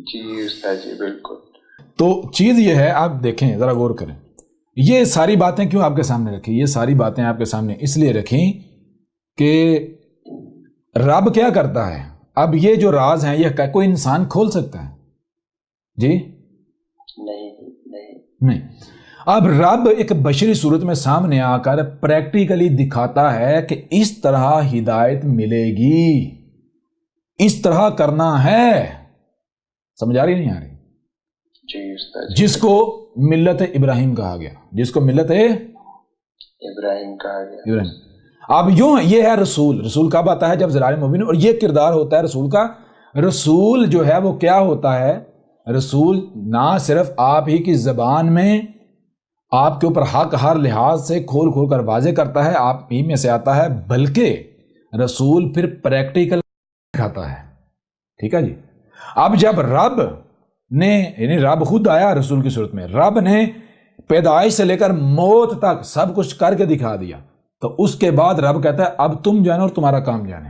جی استاد جی بالکل. تو چیز یہ ہے، آپ دیکھیں ذرا غور کریں. یہ ساری باتیں کیوں آپ کے سامنے رکھی؟ یہ ساری باتیں آپ کے سامنے اس لیے رکھیں کہ رب کیا کرتا ہے. اب یہ جو راز ہیں یہ کوئی انسان کھول سکتا ہے؟ جی نہیں. اب رب ایک بشری صورت میں سامنے آ کر پریکٹیکلی دکھاتا ہے کہ اس طرح ہدایت ملے گی، اس طرح کرنا ہے. سمجھ آ رہی نہیں آ رہی؟ جی استاد جی. جس کو ملت ابراہیم کہا گیا، جس کو ملت ابراہیم کہا گیا. اب یوں یہ ہے رسول کب آتا ہے؟ جب ضلال مبین. اور یہ کردار ہوتا ہے رسول کا. رسول جو ہے وہ کیا ہوتا ہے؟ رسول نہ صرف آپ ہی کی زبان میں آپ کے اوپر حق ہر لحاظ سے کھول کھول کر واضح کرتا ہے، آپ ہی میں سے آتا ہے، بلکہ رسول پھر پریکٹیکل دکھاتا ہے. ٹھیک ہے جی. اب جب رب نے یعنی رب خود آیا رسول کی صورت میں، رب نے پیدائش سے لے کر موت تک سب کچھ کر کے دکھا دیا، تو اس کے بعد رب کہتا ہے اب تم جانا اور تمہارا کام جانے.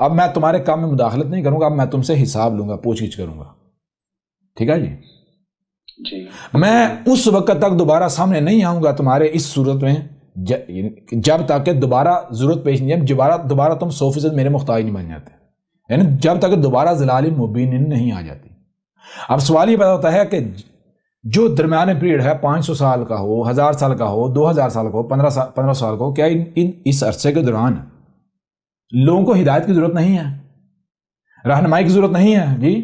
اب میں تمہارے کام میں مداخلت نہیں کروں گا، اب میں تم سے حساب لوں گا، پوچھ گچھ کروں گا. ٹھیک ہے جی. میں اس وقت تک دوبارہ سامنے نہیں آؤں گا تمہارے اس صورت میں جب تک کہ دوبارہ ضرورت پیش نہیں ہے، دوبارہ تم 100% میرے محتاج نہیں بن جاتے، یعنی جب تک دوبارہ ضلال مبین نہیں آ جاتی. اب سوال یہ پیدا ہوتا ہے کہ جو درمیانے پیریڈ ہے 500 سال کا ہو، 1000 سال کا ہو، 2000 سال کا ہو، 15 سال کا ہو، کیا اس عرصے کے دوران لوگوں کو ہدایت کی ضرورت نہیں ہے، رہنمائی کی ضرورت نہیں ہے؟ جی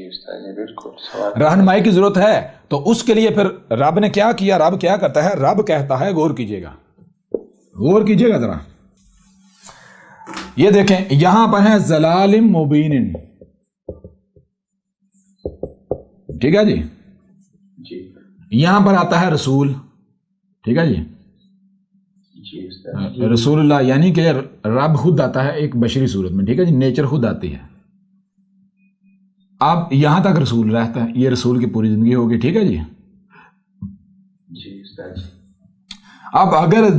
استاد جی بالکل رہنمائی کی ضرورت ہے. تو اس کے لیے پھر رب نے کیا کیا؟ رب کیا کرتا ہے؟ رب کہتا ہے، غور کیجئے گا ذرا. یہ دیکھیں یہاں پر ہے ضلال مبین. ٹھیک ہے جی. یہاں پر آتا ہے رسول. ٹھیک ہے جی. رسول اللہ یعنی کہ رب خود آتا ہے ایک بشری صورت میں. ٹھیک ہے جی. نیچر خود آتی ہے. اب یہاں تک رسول رہتا ہے، یہ رسول کی پوری زندگی ہوگی. ٹھیک ہے جی. اب اگر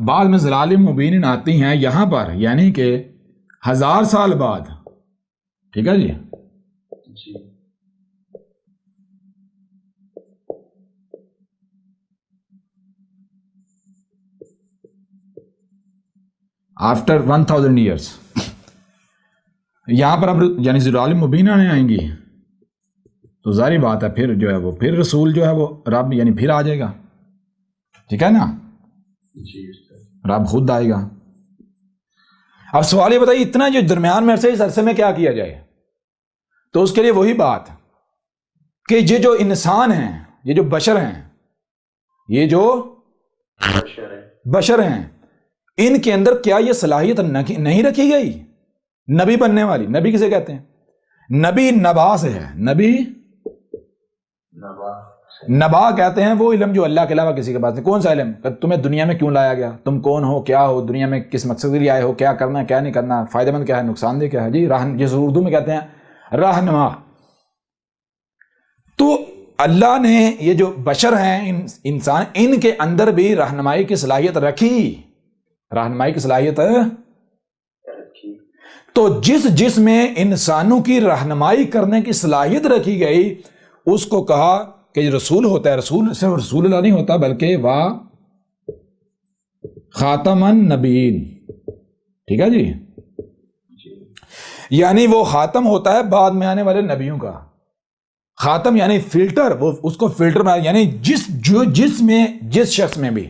بعد میں ضلال مبین آتی ہیں یہاں پر، یعنی کہ 1000 سال بعد. ٹھیک ہے جی. آفٹر 1000 ایئرس یہاں پر اب یعنی ضلال مبین آئیں گی، تو ظاہری بات ہے پھر جو ہے وہ پھر رسول جو ہے وہ رب یعنی پھر آ جائے گا. ٹھیک ہے نا. رب خود آئے گا. اب سوال یہ بتائیے اتنا جو درمیان میں اس عرصے میں کیا کیا جائے؟ تو اس کے لیے وہی بات کہ یہ جو انسان ہیں، یہ جو بشر ہیں، یہ جو بشر ہیں، ان کے اندر کیا یہ صلاحیت نہیں رکھی گئی نبی بننے والی؟ نبی کسے کہتے ہیں؟ نبی نبا سے ہے. نبی نبا کہتے ہیں وہ علم جو اللہ کے علاوہ کسی کے پاس نہیں. کون سا علم؟ تمہیں دنیا میں کیوں لایا گیا، تم کون ہو، کیا ہو، دنیا میں کس مقصد کے لیے آئے ہو، کیا کرنا ہے، کیا نہیں کرنا، فائدہ مند کیا ہے، نقصان دہ کیا ہے. جی جس اردو میں کہتے ہیں رہنما. تو اللہ نے یہ جو بشر ہیں انسان، ان کے اندر بھی رہنمائی کی صلاحیت رکھی. رہنمائی کی صلاحیت تو جس میں انسانوں کی رہنمائی کرنے کی صلاحیت رکھی گئی اس کو کہا کہ رسول ہوتا ہے. رسول صرف رسول اللہ نہیں ہوتا بلکہ وہ خاتم النبیین. ٹھیک ہے جی. یعنی وہ خاتم ہوتا ہے بعد میں آنے والے نبیوں کا. خاتم یعنی فلٹر، وہ اس کو فلٹر بنا، یعنی جس شخص میں بھی،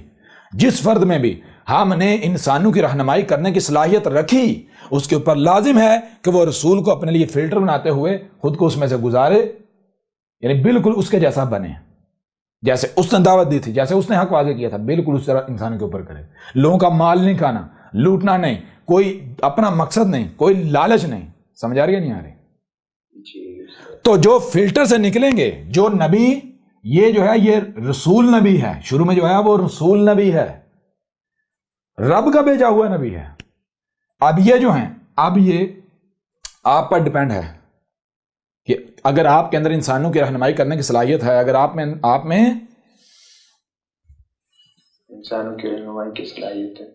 جس فرد میں بھی ہم نے انسانوں کی رہنمائی کرنے کی صلاحیت رکھی، اس کے اوپر لازم ہے کہ وہ رسول کو اپنے لیے فلٹر بناتے ہوئے خود کو اس میں سے گزارے، یعنی بالکل اس کے جیسا بنے، جیسے اس نے دعوت دی تھی، جیسے اس نے حق واضح کیا تھا، بالکل اس طرح انسان کے اوپر کرے۔ لوگوں کا مال نہیں کھانا، لوٹنا نہیں، کوئی اپنا مقصد نہیں، کوئی لالچ نہیں۔ سمجھ آ رہی ہے نہیں آ رہی؟ تو جو فلٹر سے نکلیں گے، جو نبی، یہ جو ہے یہ رسول نبی ہے، شروع میں جو ہے وہ رسول نبی ہے، رب کا بھیجا ہوا نبی ہے۔ اب یہ جو ہیں، اب یہ آپ پر ڈیپینڈ ہے کہ اگر آپ کے اندر انسانوں کی رہنمائی کرنے کی صلاحیت ہے، اگر آپ میں انسانوں کی رہنمائی کی صلاحیت ہے،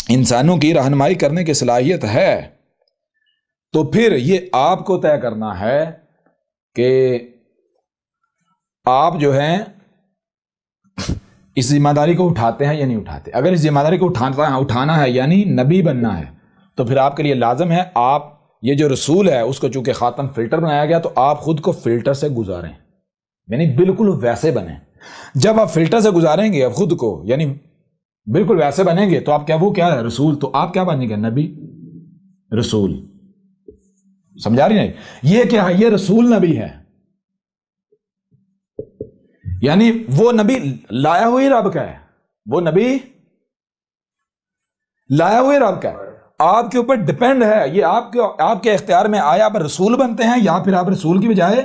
انسانوں کی رہنمائی کرنے کی صلاحیت ہے، تو پھر یہ آپ کو طے کرنا ہے کہ آپ جو ہیں اس ذمہ داری کو اٹھاتے ہیں یا نہیں اٹھاتے۔ اگر اس ذمہ داری کو اٹھانا ہے یعنی نبی بننا ہے، تو پھر آپ کے لیے لازم ہے، آپ یہ جو رسول ہے اس کو چونکہ خاتم فلٹر بنایا گیا، تو آپ خود کو فلٹر سے گزاریں، یعنی بالکل ویسے بنیں۔ جب آپ فلٹر سے گزاریں گے اب خود کو، یعنی بالکل ویسے بنیں گے، تو آپ کیا، وہ کیا ہے رسول، تو آپ کیا بنیں گے؟ نبی، رسول۔ سمجھا رہی نہیں؟ یہ کیا ہے؟ یہ رسول نبی ہے، یعنی وہ نبی لایا ہوئی رب کا ہے، وہ نبی لایا ہوئی رب کا ہے، آپ کے اوپر ڈیپینڈ ہے، یہ آپ کے اختیار میں آیا، آپ رسول بنتے ہیں یا پھر آپ رسول کی بجائے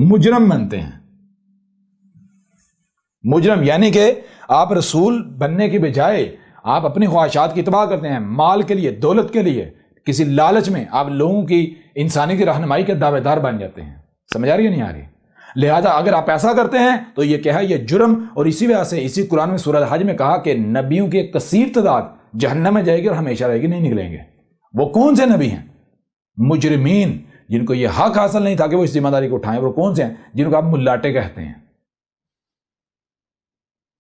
مجرم بنتے ہیں۔ مجرم یعنی کہ آپ رسول بننے کی بجائے آپ اپنی خواہشات کی اتباع کرتے ہیں، مال کے لیے، دولت کے لیے، کسی لالچ میں آپ لوگوں کی انسانی کی رہنمائی کے دعوے دار بن جاتے ہیں۔ سمجھ آ رہی ہے نہیں آ رہی؟ لہذا اگر آپ ایسا کرتے ہیں تو یہ کیا ہے؟ یہ جرم، اور اسی وجہ سے اسی قرآن میں سورہ حج میں کہا کہ نبیوں کی ایک کثیر تعداد جہنم میں جائے گی اور ہمیشہ رہے گی، نہیں نکلیں گے۔ وہ کون سے نبی ہیں؟ مجرمین، جن کو یہ حق حاصل نہیں تھا کہ وہ اس ذمہ داری کو اٹھائیں۔ وہ کون سے ہیں؟ جن کو آپ ملاٹے کہتے ہیں۔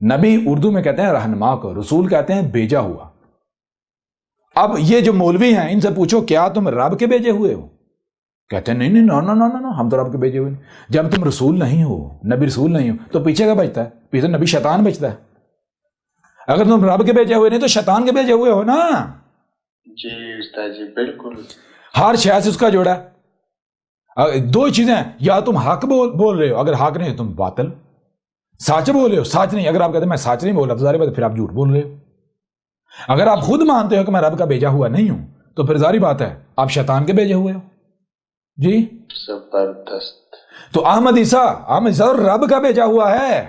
نبی اردو میں کہتے ہیں رہنما کو، رسول کہتے ہیں بھیجا ہوا۔ اب یہ جو مولوی ہیں ان سے پوچھو کیا تم رب کے بھیجے ہوئے ہو؟ کہتے ہیں نہیں، ہم تو رب کے بھیجے ہوئے نہیں۔ جب تم رسول نہیں ہو، نبی رسول نہیں ہو، تو پیچھے کا بچتا ہے؟ پیچھے نبی شیطان بچتا ہے۔ اگر تم رب کے بھیجے ہوئے نہیں تو شیطان کے بھیجے ہوئے ہو نا۔ جی استاد جی بالکل، ہر شے سے اس کا جوڑا ہے۔ دو چیزیں ہیں، یا تم حق بول رہے ہو، اگر حق نہیں تم باطل، سچ بول رہے ہو، سچ نہیں۔ اگر آپ کہتے ہیں میں سچ نہیں بولا تو ظاہر بات ہے پھر آپ جھوٹ بول رہے ہو۔ اگر آپ خود مانتے ہو کہ میں رب کا بھیجا ہوا نہیں ہوں تو پھر ظاہر بات ہے آپ شیطان کے بھیجے ہوئے ہو۔ جی زبردست۔ تو احمد عیسیٰ رب کا بھیجا ہوا ہے۔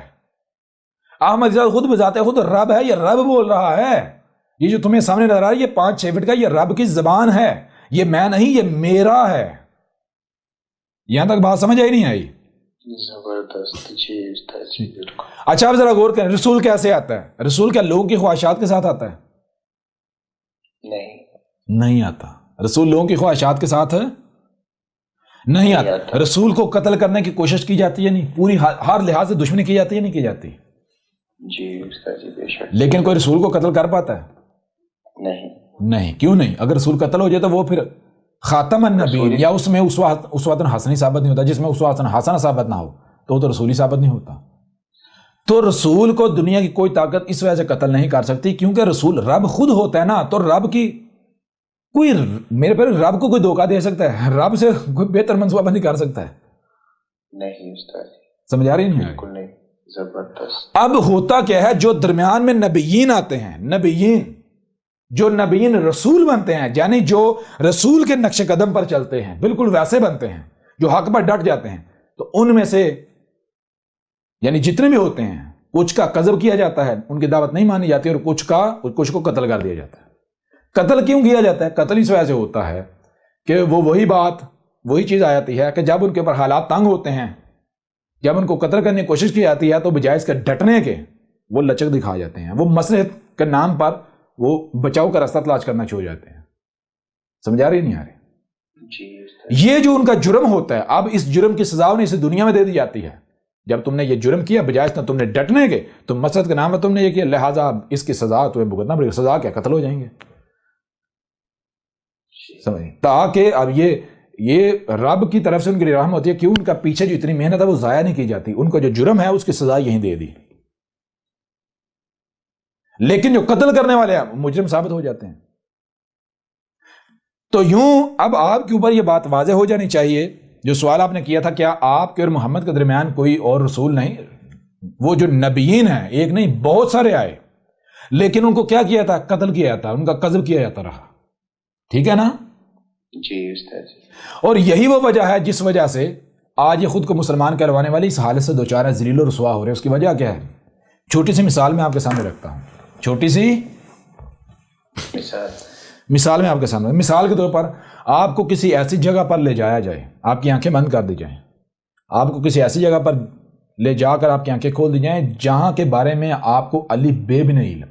احمد عیسیٰ خود بذات خود رب ہے، یہ رب بول رہا ہے۔ یہ جو تمہیں سامنے نظر آ رہا ہے یہ 5-6 فٹ کا، یہ رب کی زبان ہے، یہ میں نہیں، یہ میرا ہے۔ یہاں تک بات سمجھ آئی نہیں آئی؟ زبردست جی استاد جی بالکل۔ اچھا آپ ذرا غور کریں، رسول کیسے آتا ہے؟ رسول کیا لوگوں کی خواہشات کے ساتھ آتا ہے؟ نہیں آتا۔ رسول لوگوں کی خواہشات کے ساتھ نہیں آتا۔ رسول کو قتل کرنے کی کوشش کی جاتی ہے نہیں، پوری ہر لحاظ سے دشمنی کی جاتی ہے نہیں کی جاتی؟ جی استاد جی بے شک۔ لیکن کوئی رسول کو قتل کر پاتا ہے؟ نہیں۔ کیوں نہیں؟ اگر رسول قتل ہو جائے تو وہ پھر خاتم النبیین، یا اس میں اسوۃ حسنہ ثابت نہیں ہوتا۔ جس میں اسوۃ حسنہ ثابت نہ ہو تو وہ تو رسول ہی ثابت نہیں ہوتا۔ تو رسول کو دنیا کی کوئی طاقت اس وجہ سے قتل نہیں کر سکتی کیونکہ رسول رب خود ہوتا ہے نا۔ تو رب کی کوئی، میرے پیر رب کو کوئی دھوکہ دے سکتا ہے؟ رب سے کوئی بہتر منصوبہ بندی کر سکتا ہے؟ نہیں استاد جی سمجھ آ رہی نہیں؟ بالکل نہیں۔ زبردست۔ اب ہوتا کیا ہے، جو درمیان میں نبیین آتے ہیں، جو نبیین رسول بنتے ہیں، یعنی جو رسول کے نقش قدم پر چلتے ہیں، بالکل ویسے بنتے ہیں، جو حق پر ڈٹ جاتے ہیں، تو ان میں سے یعنی جتنے بھی ہوتے ہیں کچھ کا قذف کیا جاتا ہے، ان کی دعوت نہیں مانی جاتی، اور کچھ کو قتل کر دیا جاتا ہے۔ قتل کیوں کیا جاتا ہے؟ قتل اس وجہ سے ہوتا ہے کہ وہی چیز آ جاتی ہے کہ جب ان کے اوپر حالات تنگ ہوتے ہیں، جب ان کو قتل کرنے کی کوشش کی جاتی ہے تو بجائے اس کے ڈٹنے کے وہ لچک دکھا جاتے ہیں، وہ مصلحت کے نام پر وہ بچاؤ کا راستہ تلاش کرنا چھوڑ جاتے ہیں۔ سمجھا رہی نہیں آ رہی؟ جی یہ جو ان کا جرم ہوتا ہے، اب اس جرم کی سزا انہیں اسے دنیا میں دے دی جاتی ہے۔ جب تم نے یہ جرم کیا، بجائے اس نے تم نے ڈٹنے کے، تم مصلحت کے نام پر تم نے یہ کیا، لہٰذا اس کی سزا تمہیں بھگتنا پڑے گی۔ سزا کیا؟ قتل ہو جائیں گے۔ سمجھ؟ تاکہ اب یہ یہ رب کی طرف سے ان کے لیے رحم ہوتی ہے، کیوں ان کا پیچھے جو اتنی محنت ہے وہ ضائع نہیں کی جاتی، ان کو جو جرم ہے اس کی سزا یہیں دے دی، لیکن جو قتل کرنے والے ہیں مجرم ثابت ہو جاتے ہیں۔ تو یوں اب آپ کے اوپر یہ بات واضح ہو جانی چاہیے، جو سوال آپ نے کیا تھا کیا آپ کے اور محمد کے درمیان کوئی اور رسول نہیں، وہ جو نبیین ہیں ایک نہیں بہت سارے آئے، لیکن ان کو کیا کیا تھا؟ قتل کیا جاتا، ان کا قذف کیا جاتا رہا، ٹھیک ہے نا؟ جی استاد جی۔ اور یہی وہ وجہ ہے جس وجہ سے آج یہ خود کو مسلمان کہلوانے والی اس حالت سے دوچار ہے، ذلیل و رسوا ہو رہے ہیں۔ اس کی وجہ کیا ہے؟ چھوٹی سی مثال میں آپ کے سامنے رکھتا ہوں، چھوٹی سی مثال میں آپ کے سامنے، مثال کے طور پر آپ کو کسی ایسی جگہ پر لے جایا جائے، آپ کی آنکھیں بند کر دی جائیں، آپ کو کسی ایسی جگہ پر لے جا کر آپ کی آنکھیں کھول دی جائیں جہاں کے بارے میں آپ کو الف بے بھی نہیں علم،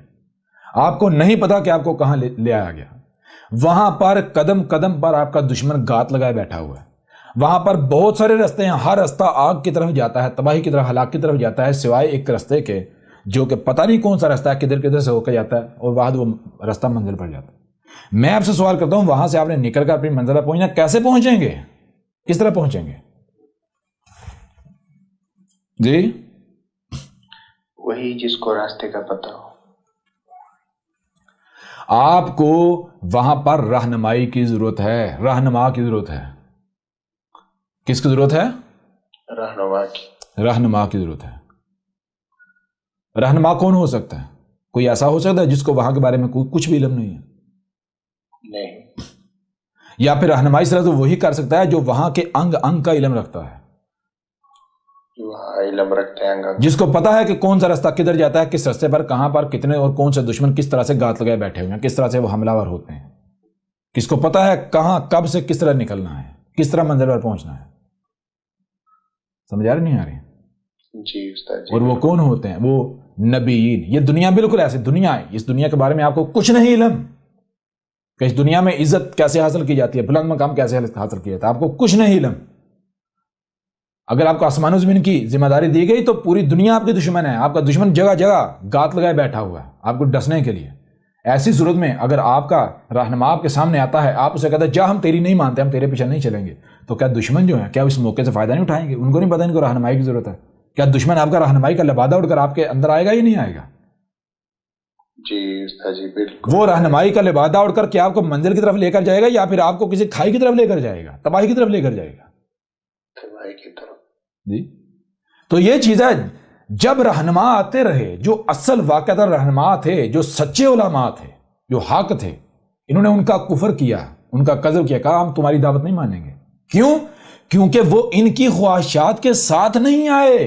آپ کو نہیں پتا کہ آپ کو کہاں لے آیا گیا، وہاں پر قدم قدم پر آپ کا دشمن گات لگائے بیٹھا ہوا ہے، وہاں پر بہت سارے رستے ہیں، ہر رستہ آگ کی طرف جاتا ہے، تباہی کی طرف، ہلاک کی طرف جاتا ہے، سوائے ایک رستے کے جو کہ پتہ نہیں کون سا رستہ ہے، کدھر کدھر سے ہو کے جاتا ہے اور بعد وہ رستہ منزل پر جاتا ہے۔ میں آپ سے سوال کرتا ہوں، وہاں سے آپ نے نکل کر اپنی منزل پر پہنچنا، کیسے پہنچیں گے؟ کس طرح پہنچیں گے؟ جی وہی جس کو راستے کا پتہ ہو۔ آپ کو وہاں پر رہنمائی کی ضرورت ہے، رہنما کی ضرورت ہے۔ کس کی ضرورت ہے؟ رہنما کی ضرورت ہے۔ رہنما کون ہو سکتا ہے؟ کوئی ایسا ہو سکتا ہے جس کو وہاں کے بارے میں کچھ بھی علم نہیں ہے؟ نہیں۔ یا پھر رہنمائی صرف وہی کر سکتا ہے جو وہاں کے انگ انگ کا علم رکھتا ہے، علم رکھتے ہیں، جس کو پتا ہے کہ کون سا راستہ کدھر جاتا ہے، کس راستے پر کہاں پر کتنے اور کون سے دشمن کس طرح سے گات لگائے بیٹھے ہوئے ہیں، کس طرح سے وہ حملہ ور ہوتے ہیں، کس کو پتا ہے کہاں کب سے کس طرح نکلنا ہے، کس طرح منزل پر پہنچنا ہے۔ سمجھ آ رہی نہیں آ رہی؟ جی استاد جی۔ اور وہ کون ہوتے ہیں؟ وہ نبیین۔ یہ دنیا بالکل ایسی دنیا ہے، اس دنیا کے بارے میں آپ کو کچھ نہیں علم کہ اس دنیا میں عزت کیسے حاصل کی جاتی ہے، بلند مقام کیسے حاصل کیا جاتا ہے، آپ کو کچھ نہیں علم۔ اگر آپ کو آسمان و زمین کی ذمہ داری دی گئی تو پوری دنیا آپ کی دشمن ہے، آپ کا دشمن جگہ جگہ گات لگائے بیٹھا ہوا ہے آپ کو ڈسنے کے لیے۔ ایسی صورت میں اگر آپ کا رہنما آپ کے سامنے آتا ہے، آپ اسے کہتے ہیں جا ہم تیری نہیں مانتے، ہم تیرے پیچھے نہیں چلیں گے، تو کیا دشمن جو ہیں کیا اس موقع سے فائدہ نہیں اٹھائیں گے؟ ان کو نہیں پتا ان کو رہنمائی کی ضرورت ہے۔ کیا دشمن آپ کا رہنمائی کا لبادہ اڑ کر آپ کے اندر آئے گا یا نہیں آئے گا؟ جی استاد جی بالکل۔ وہ رہنمائی کا لبادہ اڑ کر کیا آپ کو منزل کی طرف لے کر جائے گا یا پھر آپ کو کسی کھائی کی طرف لے کر جائے گا، تباہی کی طرف لے کر جائے گا؟ تباہی کی طرف۔ جی تو یہ چیز ہے، جب رہنما آتے رہے، جو اصل واقعہ رہنما تھے، جو سچے علماء تھے، جو حق تھے، انہوں نے ان کا کفر کیا، ان کا قذف کیا، کہا ہم تمہاری دعوت نہیں مانیں گے۔ کیوں؟ کیونکہ وہ ان کی خواہشات کے ساتھ نہیں آئے،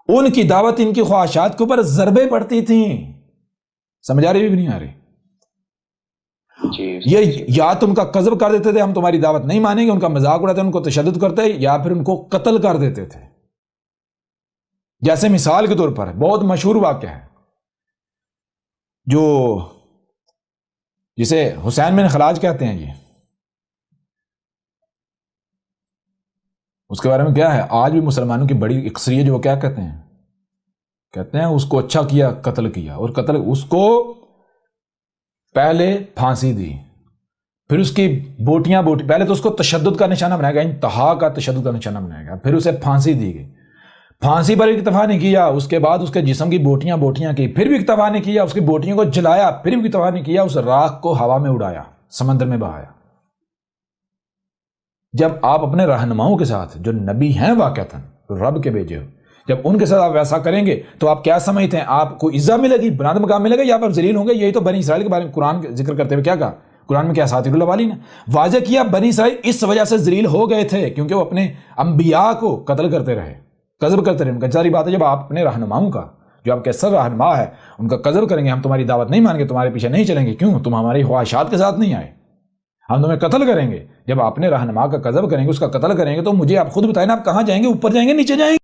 ان کی دعوت ان کی خواہشات کے اوپر ضربیں پڑتی تھیں۔ سمجھ آ رہی بھی نہیں آ رہی؟ یہ یا تم کا قذف کر دیتے تھے، ہم تمہاری دعوت نہیں مانیں گے، ان کا مذاق اڑاتے، ان کو تشدد کرتے، یا پھر ان کو قتل کر دیتے تھے۔ جیسے مثال کے طور پر بہت مشہور واقعہ ہے جو جسے حسین بن خلاج کہتے ہیں، یہ اس کے بارے میں کیا ہے؟ آج بھی مسلمانوں کی بڑی اکثریت جو وہ کیا کہتے ہیں اس کو اچھا کیا، قتل کیا، اور قتل اس کو پہلے پھانسی دی، پھر اس کی بوٹیاں پہلے تو اس کو تشدد کا نشانہ بنایا گیا، انتہا کا تشدد کا نشانہ بنایا گیا، پھر اسے پھانسی دی گئی، پھانسی پر اکتفا نہیں کیا، اس کے بعد اس کے جسم کی بوٹیاں کی، پھر بھی اکتفا نہیں کیا، اس کی بوٹیوں کو جلایا، پھر بھی اکتفا نہیں کیا، اس راکھ کو ہوا میں اڑایا، سمندر میں بہایا۔ جب آپ اپنے رہنماؤں کے ساتھ جو نبی ہیں واقعتاً رب کے بھیجے ہو، جب ان کے ساتھ آپ ویسا کریں گے تو آپ کیا سمجھتے ہیں؟ آپ کو عزت ملے گی، بلند مقام ملے گا، یا آپ ذلیل ہوں گے؟ یہی تو بنی اسرائیل کے بارے میں قرآن ذکر کرتے ہوئے کیا کہا؟ قرآن میں کیا اساطیر الاولین نے واضح کیا، بنی اسرائیل اس وجہ سے ذلیل ہو گئے تھے کیونکہ وہ اپنے انبیاء کو قتل کرتے رہے، قذف کرتے رہے۔ ظاہری بات ہے جب آپ اپنے رہنماؤں کا، جو آپ کے اصل رہنما ہے، ان کا قذف کریں گے، ہم تمہاری دعوت نہیں مانیں گے، تمہارے پیچھے نہیں چلیں گے، کیوں؟ تم ہماری خواہشات کے ساتھ نہیں آئے، ہم تمہیں قتل کریں گے۔ جب آپ اپنے رہنما کا قذف کریں گے، اس کا قتل کریں گے، تو مجھے آپ خود بتائیں نا، آپ کہاں جائیں گے؟ اوپر جائیں گے، نیچے جائیں گے؟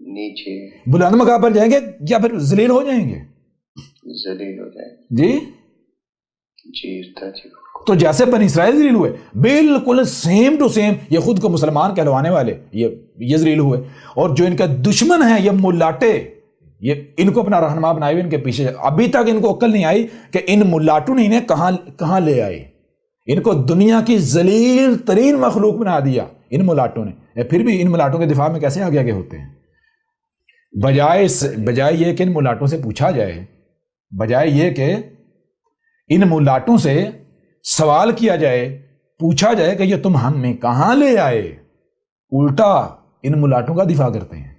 نیچے، بلند مقام پر جائیں گے یا پھر ذلیل ہو جائیں گے؟ ذلیل ہو جائیں گے۔ جی جی تو جیسے بنی اسرائیل ذلیل ہوئے، بالکل سیم ٹو سیم یہ خود کو مسلمان کہلوانے والے یہ ذلیل ہوئے، اور جو ان کا دشمن ہے، یہ ملاٹے، یہ ان کو اپنا رہنما بنائے ہوئے، ان کے پیچھے ابھی تک ان کو عقل نہیں آئی کہ ان ملاٹوں نے انہیں کہاں لے آئے، ان کو دنیا کی ذلیل ترین مخلوق بنا دیا ان ملاٹوں نے. پھر بھی ان ملاٹوں کے دفاع میں کیسے آگے آگے ہوتے ہیں؟ بجائے یہ کہ ان ملاٹوں سے پوچھا جائے، بجائے یہ کہ ان ملاٹوں سے سوال کیا جائے، پوچھا جائے کہ یہ تم ہم میں کہاں لے آئے، الٹا ان ملاٹوں کا دفاع کرتے ہیں.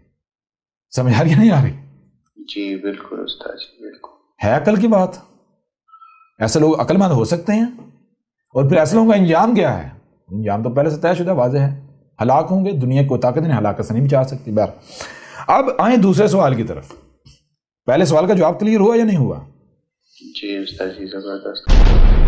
سمجھ آ رہی نہیں آ رہی؟ جی بالکل استاد جی بالکل. ہے عقل کی بات. ایسے لوگ عقل مند ہو سکتے ہیں؟ اور پھر ایسے لوگوں کا انجام کیا ہے؟ انجام تو پہلے سے طے شدہ واضح ہے، ہلاک ہوں گے. دنیا کو طاقت نے ہلاکت سے نہیں بچا سکتی. اب آئیں دوسرے سوال کی طرف. پہلے سوال کا جواب کلیئر ہوا یا نہیں ہوا؟ جی استاد جی زبردست.